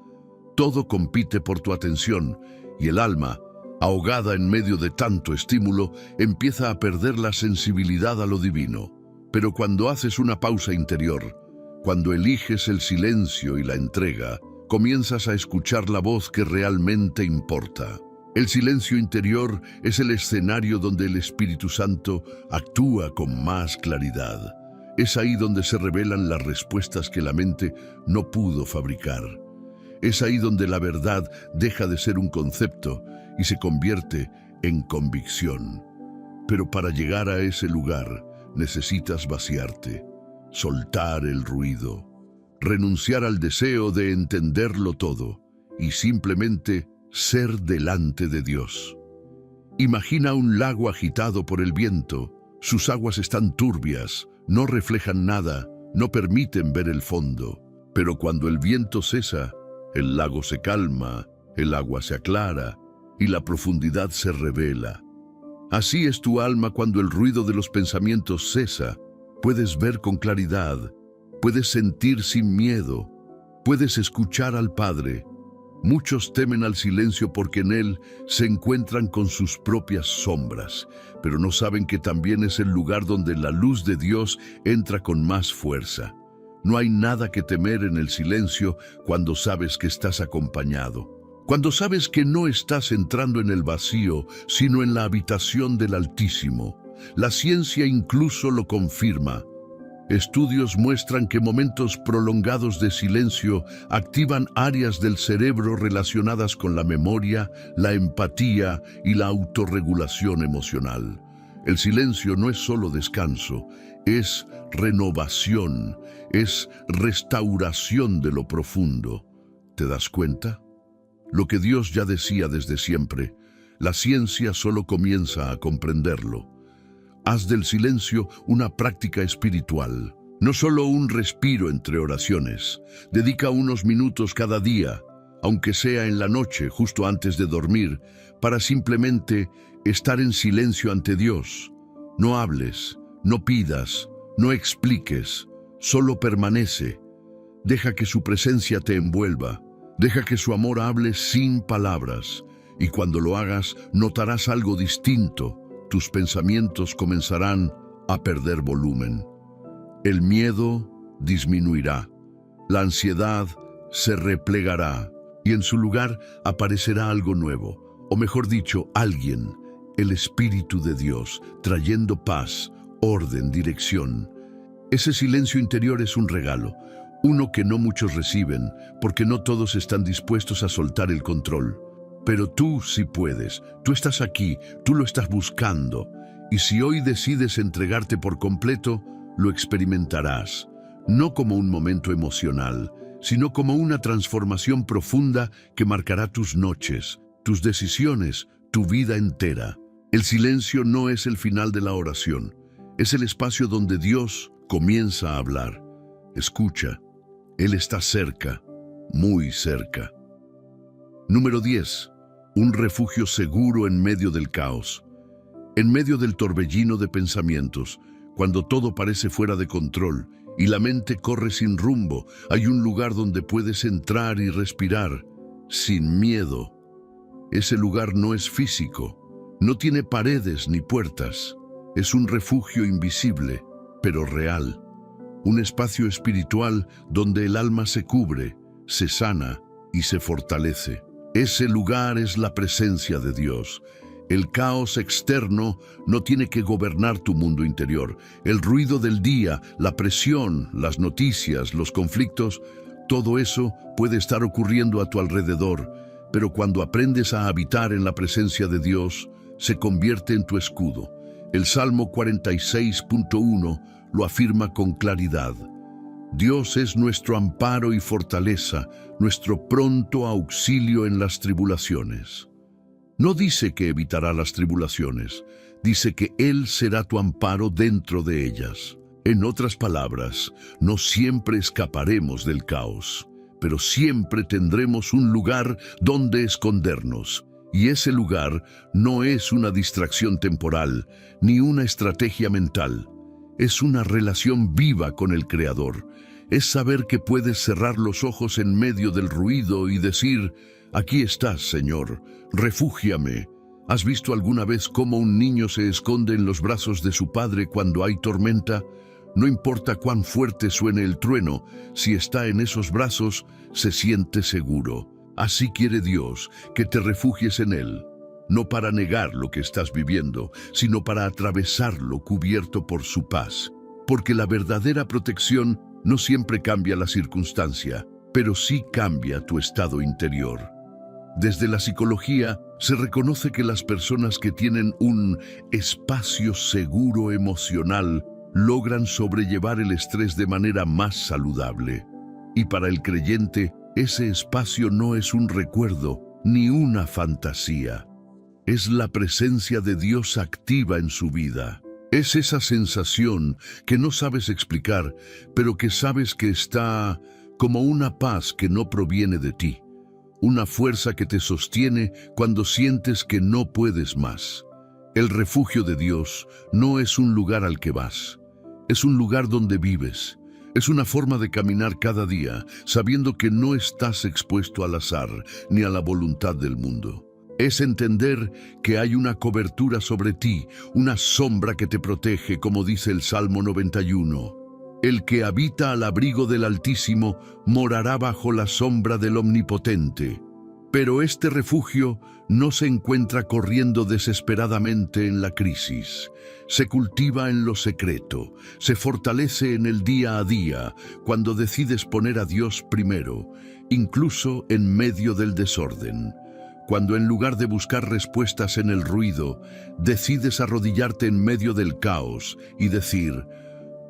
Todo compite por tu atención y el alma, ahogada en medio de tanto estímulo, empieza a perder la sensibilidad a lo divino. Pero cuando haces una pausa interior, cuando eliges el silencio y la entrega, comienzas a escuchar la voz que realmente importa. El silencio interior es el escenario donde el Espíritu Santo actúa con más claridad. Es ahí donde se revelan las respuestas que la mente no pudo fabricar. Es ahí donde la verdad deja de ser un concepto y se convierte en convicción. Pero para llegar a ese lugar necesitas vaciarte, soltar el ruido, renunciar al deseo de entenderlo todo y simplemente ser delante de Dios. Imagina un lago agitado por el viento. Sus aguas están turbias, no reflejan nada, no permiten ver el fondo. Pero cuando el viento cesa, el lago se calma, el agua se aclara y la profundidad se revela. Así es tu alma cuando el ruido de los pensamientos cesa. Puedes ver con claridad, puedes sentir sin miedo, puedes escuchar al Padre. Muchos temen al silencio porque en él se encuentran con sus propias sombras, pero no saben que también es el lugar donde la luz de Dios entra con más fuerza. No hay nada que temer en el silencio cuando sabes que estás acompañado. Cuando sabes que no estás entrando en el vacío, sino en la habitación del Altísimo. La ciencia incluso lo confirma. Estudios muestran que momentos prolongados de silencio activan áreas del cerebro relacionadas con la memoria, la empatía y la autorregulación emocional. El silencio no es solo descanso, es renovación, es restauración de lo profundo. ¿Te das cuenta? Lo que Dios ya decía desde siempre, la ciencia solo comienza a comprenderlo. Haz del silencio una práctica espiritual, no solo un respiro entre oraciones. Dedica unos minutos cada día, aunque sea en la noche, justo antes de dormir, para simplemente estar en silencio ante Dios. No hables, no pidas, no expliques, solo permanece. Deja que su presencia te envuelva, deja que su amor hable sin palabras, y cuando lo hagas notarás algo distinto. Tus pensamientos comenzarán a perder volumen. El miedo disminuirá, la ansiedad se replegará y en su lugar aparecerá algo nuevo, o mejor dicho, alguien, el Espíritu de Dios, trayendo paz, orden, dirección. Ese silencio interior es un regalo, uno que no muchos reciben, porque no todos están dispuestos a soltar el control. Pero tú sí puedes, tú estás aquí, tú lo estás buscando, y si hoy decides entregarte por completo, lo experimentarás, no como un momento emocional, sino como una transformación profunda que marcará tus noches, tus decisiones, tu vida entera. El silencio no es el final de la oración, es el espacio donde Dios comienza a hablar. Escucha, Él está cerca, muy cerca. Número 10. Un refugio seguro en medio del caos. En medio del torbellino de pensamientos, cuando todo parece fuera de control y la mente corre sin rumbo, hay un lugar donde puedes entrar y respirar sin miedo. Ese lugar no es físico, no tiene paredes ni puertas. Es un refugio invisible, pero real. Un espacio espiritual donde el alma se cubre, se sana y se fortalece. Ese lugar es la presencia de Dios. El caos externo no tiene que gobernar tu mundo interior. El ruido del día, la presión, las noticias, los conflictos, todo eso puede estar ocurriendo a tu alrededor, pero cuando aprendes a habitar en la presencia de Dios, se convierte en tu escudo. El Salmo 46.1 lo afirma con claridad. Dios es nuestro amparo y fortaleza, nuestro pronto auxilio en las tribulaciones. No dice que evitará las tribulaciones, dice que Él será tu amparo dentro de ellas. En otras palabras, no siempre escaparemos del caos, pero siempre tendremos un lugar donde escondernos. Y ese lugar no es una distracción temporal, ni una estrategia mental. Es una relación viva con el Creador. Es saber que puedes cerrar los ojos en medio del ruido y decir, aquí estás, Señor, refúgiame. ¿Has visto alguna vez cómo un niño se esconde en los brazos de su padre cuando hay tormenta? No importa cuán fuerte suene el trueno, si está en esos brazos, se siente seguro. Así quiere Dios, que te refugies en Él, no para negar lo que estás viviendo, sino para atravesarlo cubierto por su paz. Porque la verdadera protección no siempre cambia la circunstancia, pero sí cambia tu estado interior. Desde la psicología, se reconoce que las personas que tienen un espacio seguro emocional logran sobrellevar el estrés de manera más saludable. Y para el creyente, ese espacio no es un recuerdo ni una fantasía. Es la presencia de Dios activa en su vida. Es esa sensación que no sabes explicar, pero que sabes que está como una paz que no proviene de ti. Una fuerza que te sostiene cuando sientes que no puedes más. El refugio de Dios no es un lugar al que vas. Es un lugar donde vives. Es una forma de caminar cada día, sabiendo que no estás expuesto al azar ni a la voluntad del mundo. Es entender que hay una cobertura sobre ti, una sombra que te protege, como dice el Salmo 91. El que habita al abrigo del Altísimo morará bajo la sombra del Omnipotente. Pero este refugio no se encuentra corriendo desesperadamente en la crisis. Se cultiva en lo secreto, se fortalece en el día a día, cuando decides poner a Dios primero, incluso en medio del desorden. Cuando en lugar de buscar respuestas en el ruido, decides arrodillarte en medio del caos y decir,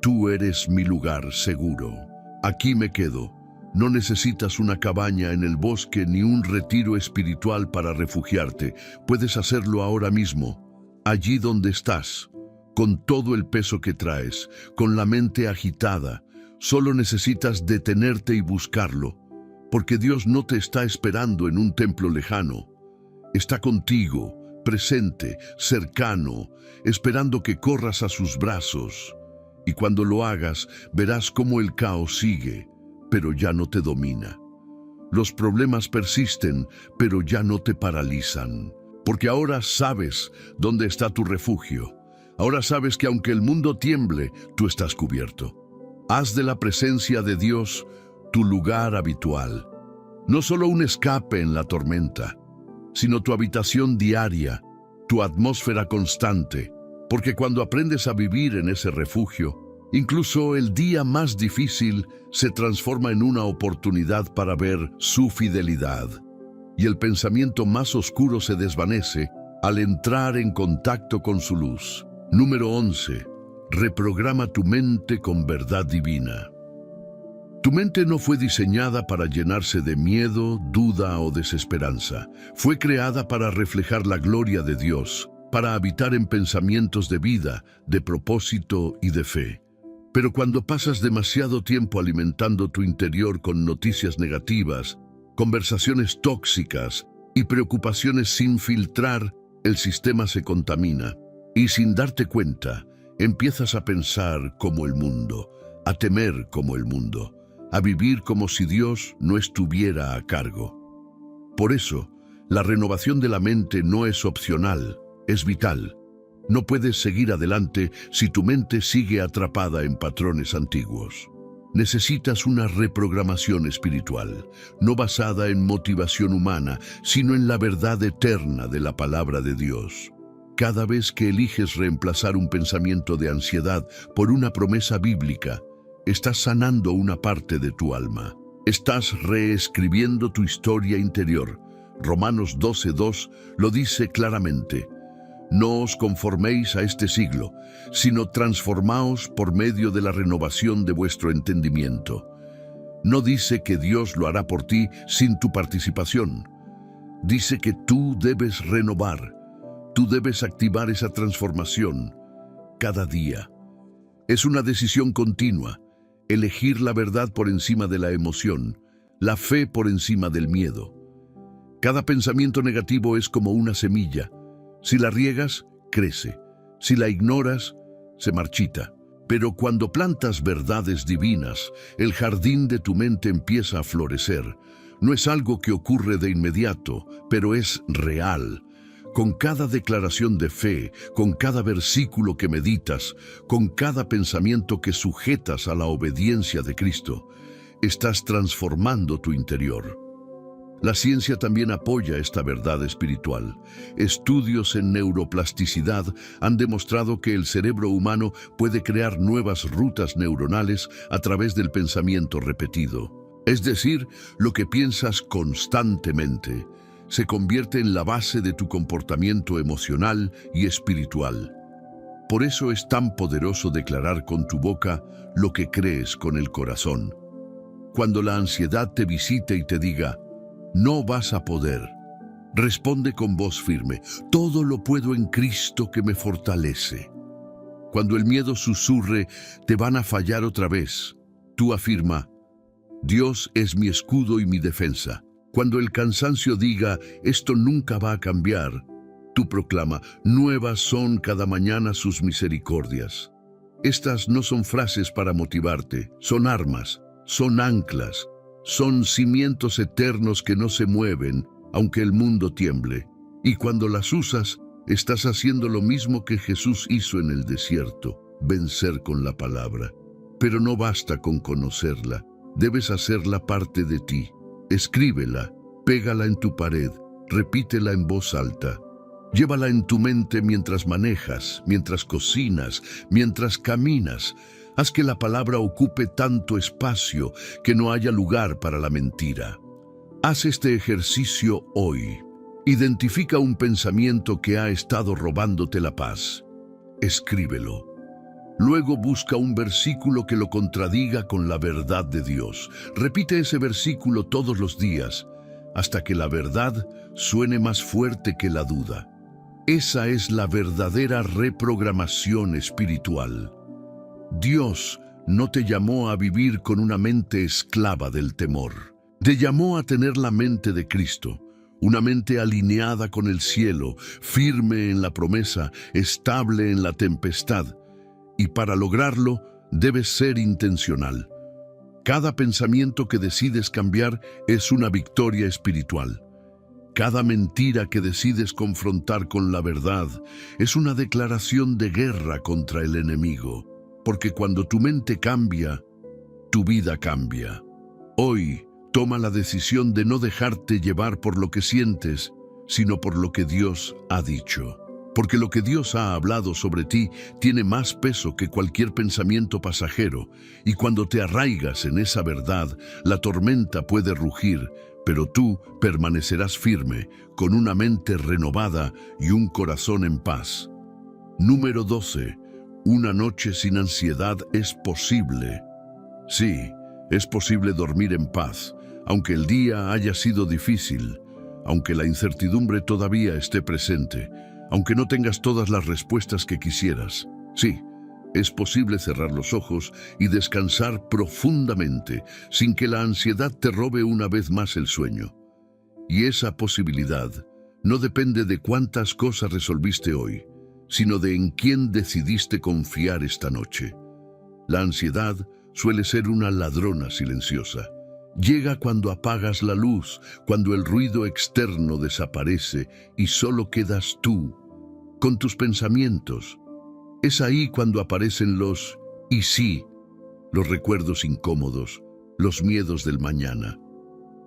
tú eres mi lugar seguro. Aquí me quedo. No necesitas una cabaña en el bosque ni un retiro espiritual para refugiarte. Puedes hacerlo ahora mismo, allí donde estás, con todo el peso que traes, con la mente agitada. Solo necesitas detenerte y buscarlo, porque Dios no te está esperando en un templo lejano. Está contigo, presente, cercano, esperando que corras a sus brazos. Y cuando lo hagas, verás cómo el caos sigue, pero ya no te domina. Los problemas persisten, pero ya no te paralizan. Porque ahora sabes dónde está tu refugio. Ahora sabes que aunque el mundo tiemble, tú estás cubierto. Haz de la presencia de Dios tu lugar habitual. No solo un escape en la tormenta, sino tu habitación diaria, tu atmósfera constante. Porque cuando aprendes a vivir en ese refugio, incluso el día más difícil se transforma en una oportunidad para ver su fidelidad. Y el pensamiento más oscuro se desvanece al entrar en contacto con su luz. Número 11. Reprograma tu mente con verdad divina. Tu mente no fue diseñada para llenarse de miedo, duda o desesperanza. Fue creada para reflejar la gloria de Dios, para habitar en pensamientos de vida, de propósito y de fe. Pero cuando pasas demasiado tiempo alimentando tu interior con noticias negativas, conversaciones tóxicas y preocupaciones sin filtrar, el sistema se contamina. Y sin darte cuenta, empiezas a pensar como el mundo, a temer como el mundo, a vivir como si Dios no estuviera a cargo. Por eso, la renovación de la mente no es opcional, es vital. No puedes seguir adelante si tu mente sigue atrapada en patrones antiguos. Necesitas una reprogramación espiritual, no basada en motivación humana, sino en la verdad eterna de la palabra de Dios. Cada vez que eliges reemplazar un pensamiento de ansiedad por una promesa bíblica, estás sanando una parte de tu alma. Estás reescribiendo tu historia interior, Romanos 12:2 lo dice claramente. No os conforméis a este siglo, sino transformaos por medio de la renovación de vuestro entendimiento. No dice que Dios lo hará por ti sin tu participación. Dice que tú debes renovar, tú debes activar esa transformación cada día. Es una decisión continua, elegir la verdad por encima de la emoción, la fe por encima del miedo. Cada pensamiento negativo es como una semilla. Si la riegas, crece. Si la ignoras, se marchita. Pero cuando plantas verdades divinas, el jardín de tu mente empieza a florecer. No es algo que ocurre de inmediato, pero es real. Con cada declaración de fe, con cada versículo que meditas, con cada pensamiento que sujetas a la obediencia de Cristo, estás transformando tu interior. La ciencia también apoya esta verdad espiritual. Estudios en neuroplasticidad han demostrado que el cerebro humano puede crear nuevas rutas neuronales a través del pensamiento repetido. Es decir, lo que piensas constantemente se convierte en la base de tu comportamiento emocional y espiritual. Por eso es tan poderoso declarar con tu boca lo que crees con el corazón. Cuando la ansiedad te visite y te diga, no vas a poder, responde con voz firme, todo lo puedo en Cristo que me fortalece. Cuando el miedo susurre, te van a fallar otra vez, tú afirma, Dios es mi escudo y mi defensa. Cuando el cansancio diga, esto nunca va a cambiar, tú proclama, nuevas son cada mañana sus misericordias. Estas no son frases para motivarte, son armas, son anclas, son cimientos eternos que no se mueven, aunque el mundo tiemble. Y cuando las usas, estás haciendo lo mismo que Jesús hizo en el desierto, vencer con la palabra. Pero no basta con conocerla, debes hacerla parte de ti. Escríbela, pégala en tu pared, repítela en voz alta. Llévala en tu mente mientras manejas, mientras cocinas, mientras caminas. Haz que la palabra ocupe tanto espacio que no haya lugar para la mentira. Haz este ejercicio hoy. Identifica un pensamiento que ha estado robándote la paz. Escríbelo. Luego busca un versículo que lo contradiga con la verdad de Dios. Repite ese versículo todos los días, hasta que la verdad suene más fuerte que la duda. Esa es la verdadera reprogramación espiritual. Dios no te llamó a vivir con una mente esclava del temor. Te llamó a tener la mente de Cristo, una mente alineada con el cielo, firme en la promesa, estable en la tempestad. Y para lograrlo, debes ser intencional. Cada pensamiento que decides cambiar es una victoria espiritual. Cada mentira que decides confrontar con la verdad es una declaración de guerra contra el enemigo. Porque cuando tu mente cambia, tu vida cambia. Hoy, toma la decisión de no dejarte llevar por lo que sientes, sino por lo que Dios ha dicho. Porque lo que Dios ha hablado sobre ti tiene más peso que cualquier pensamiento pasajero, y cuando te arraigas en esa verdad, la tormenta puede rugir, pero tú permanecerás firme, con una mente renovada y un corazón en paz. Número 12. Una noche sin ansiedad es posible. Sí, es posible dormir en paz, aunque el día haya sido difícil, aunque la incertidumbre todavía esté presente, aunque no tengas todas las respuestas que quisieras. Sí, es posible cerrar los ojos y descansar profundamente, sin que la ansiedad te robe una vez más el sueño. Y esa posibilidad no depende de cuántas cosas resolviste hoy, sino de en quién decidiste confiar esta noche. La ansiedad suele ser una ladrona silenciosa. Llega cuando apagas la luz, cuando el ruido externo desaparece y solo quedas tú, con tus pensamientos. Es ahí cuando aparecen los "y sí", los recuerdos incómodos, los miedos del mañana.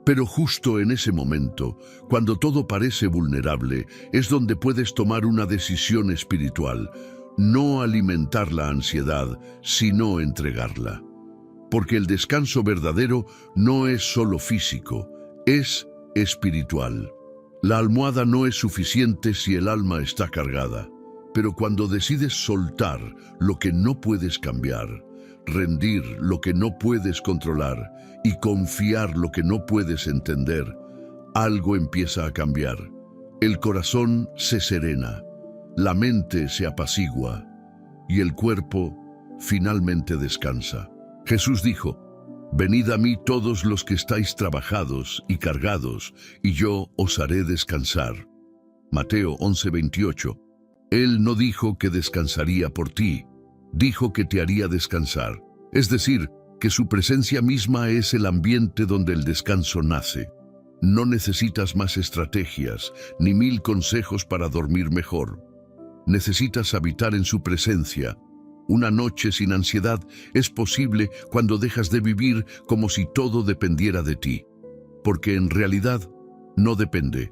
Pero justo en ese momento, cuando todo parece vulnerable, es donde puedes tomar una decisión espiritual, no alimentar la ansiedad, sino entregarla. Porque el descanso verdadero no es solo físico, es espiritual. La almohada no es suficiente si el alma está cargada, pero cuando decides soltar lo que no puedes cambiar, rendir lo que no puedes controlar y confiar lo que no puedes entender, algo empieza a cambiar. El corazón se serena, la mente se apacigua y el cuerpo finalmente descansa. Jesús dijo: «Venid a mí todos los que estáis trabajados y cargados, y yo os haré descansar». Mateo 11:28. Él no dijo que descansaría por ti, dijo que te haría descansar. Es decir, que su presencia misma es el ambiente donde el descanso nace. No necesitas más estrategias, ni 1000 consejos para dormir mejor. Necesitas habitar en su presencia. Una noche sin ansiedad es posible cuando dejas de vivir como si todo dependiera de ti, porque en realidad no depende.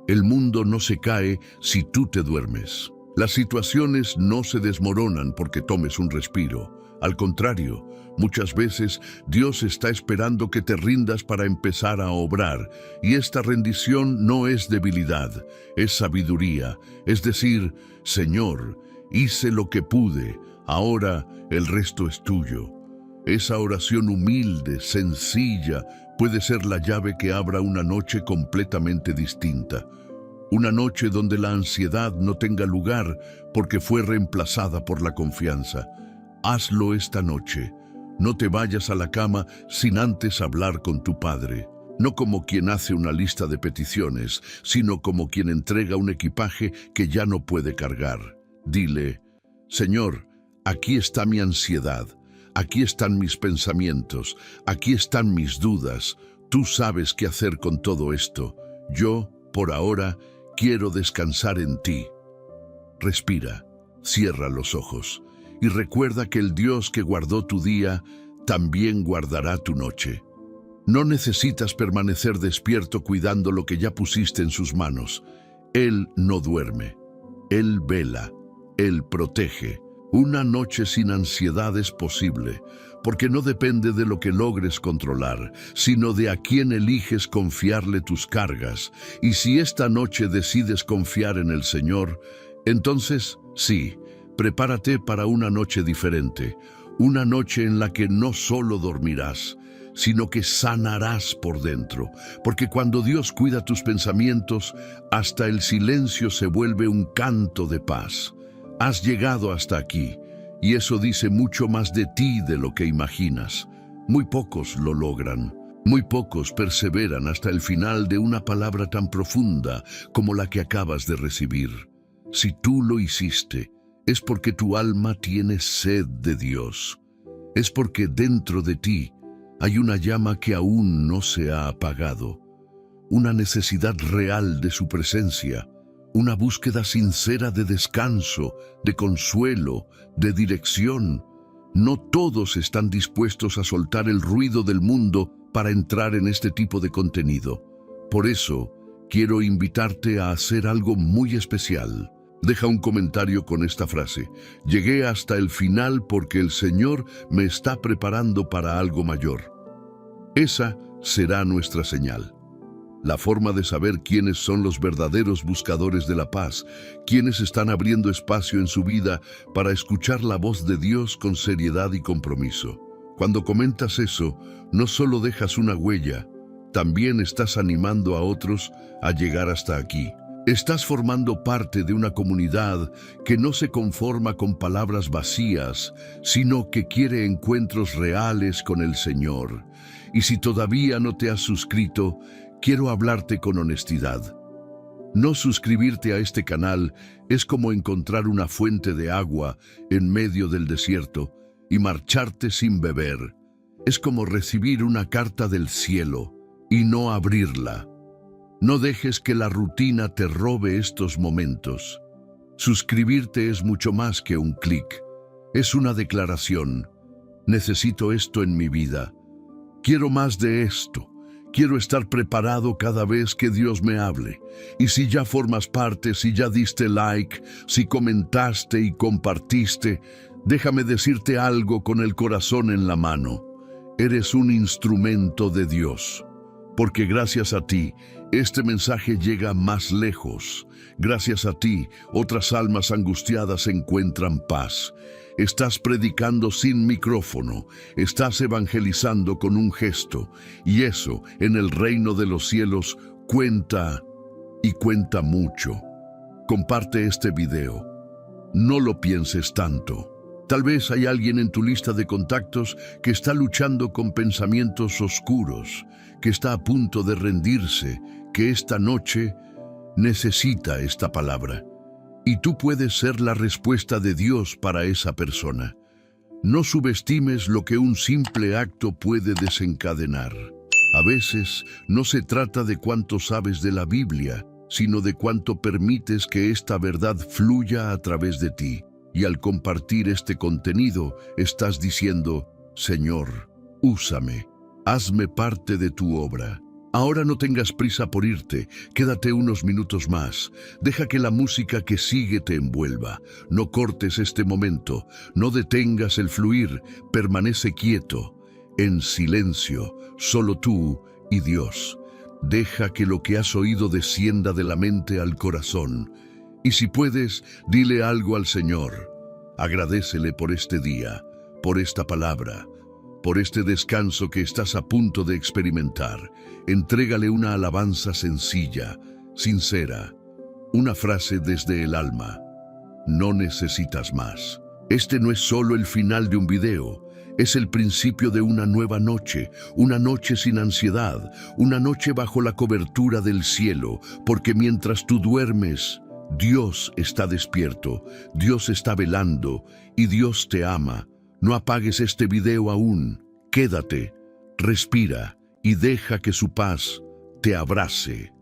El mundo no se cae si tú te duermes. Las situaciones no se desmoronan porque tomes un respiro. Al contrario, muchas veces Dios está esperando que te rindas para empezar a obrar, y esta rendición no es debilidad, es sabiduría. Es decir: Señor, hice lo que pude, ahora el resto es tuyo. Esa oración humilde, sencilla, puede ser la llave que abra una noche completamente distinta. Una noche donde la ansiedad no tenga lugar porque fue reemplazada por la confianza. Hazlo esta noche. No te vayas a la cama sin antes hablar con tu Padre. No como quien hace una lista de peticiones, sino como quien entrega un equipaje que ya no puede cargar. Dile: Señor, aquí está mi ansiedad, aquí están mis pensamientos, aquí están mis dudas. Tú sabes qué hacer con todo esto. Yo, por ahora, quiero descansar en ti. Respira, cierra los ojos y recuerda que el Dios que guardó tu día también guardará tu noche. No necesitas permanecer despierto cuidando lo que ya pusiste en sus manos. Él no duerme, Él vela, Él protege. Una noche sin ansiedad es posible, porque no depende de lo que logres controlar, sino de a quién eliges confiarle tus cargas. Y si esta noche decides confiar en el Señor, entonces sí, prepárate para una noche diferente, una noche en la que no solo dormirás, sino que sanarás por dentro, porque cuando Dios cuida tus pensamientos, hasta el silencio se vuelve un canto de paz. Has llegado hasta aquí, y eso dice mucho más de ti de lo que imaginas. Muy pocos lo logran, muy pocos perseveran hasta el final de una palabra tan profunda como la que acabas de recibir. Si tú lo hiciste, es porque tu alma tiene sed de Dios. Es porque dentro de ti hay una llama que aún no se ha apagado, una necesidad real de su presencia, una búsqueda sincera de descanso, de consuelo, de dirección. No todos están dispuestos a soltar el ruido del mundo para entrar en este tipo de contenido. Por eso, quiero invitarte a hacer algo muy especial. Deja un comentario con esta frase: llegué hasta el final porque el Señor me está preparando para algo mayor. Esa será nuestra señal. La forma de saber quiénes son los verdaderos buscadores de la paz, quienes están abriendo espacio en su vida para escuchar la voz de Dios con seriedad y compromiso. Cuando comentas eso, no solo dejas una huella, también estás animando a otros a llegar hasta aquí. Estás formando parte de una comunidad que no se conforma con palabras vacías, sino que quiere encuentros reales con el Señor. Y si todavía no te has suscrito, quiero hablarte con honestidad. No suscribirte a este canal es como encontrar una fuente de agua en medio del desierto y marcharte sin beber. Es como recibir una carta del cielo y no abrirla. No dejes que la rutina te robe estos momentos. Suscribirte es mucho más que un clic. Es una declaración. Necesito esto en mi vida. Quiero más de esto. Quiero estar preparado cada vez que Dios me hable. Y si ya formas parte, si ya diste like, si comentaste y compartiste, déjame decirte algo con el corazón en la mano. Eres un instrumento de Dios. porque gracias a ti, este mensaje llega más lejos. Gracias a ti, otras almas angustiadas encuentran paz. Estás predicando sin micrófono, estás evangelizando con un gesto, y eso, en el reino de los cielos, cuenta y cuenta mucho. Comparte este video. No lo pienses tanto. Tal vez hay alguien en tu lista de contactos que está luchando con pensamientos oscuros, que está a punto de rendirse, que esta noche necesita esta palabra. Y tú puedes ser la respuesta de Dios para esa persona. No subestimes lo que un simple acto puede desencadenar. A veces no se trata de cuánto sabes de la Biblia, sino de cuánto permites que esta verdad fluya a través de ti. Y al compartir este contenido, estás diciendo, Señor, úsame, hazme parte de tu obra. Ahora no tengas prisa por irte, quédate unos minutos más. Deja que la música que sigue te envuelva. No cortes este momento, no detengas el fluir, permanece quieto, en silencio, solo tú y Dios. Deja que lo que has oído descienda de la mente al corazón. Y si puedes, dile algo al Señor. Agradécele por este día, por esta palabra, por este descanso que estás a punto de experimentar. Entrégale una alabanza sencilla, sincera, una frase desde el alma. No necesitas más. Este no es solo el final de un video, es el principio de una nueva noche, una noche sin ansiedad, una noche bajo la cobertura del cielo, porque mientras tú duermes, Dios está despierto, Dios está velando y Dios te ama. No apagues este video aún. Quédate, respira y deja que su paz te abrace.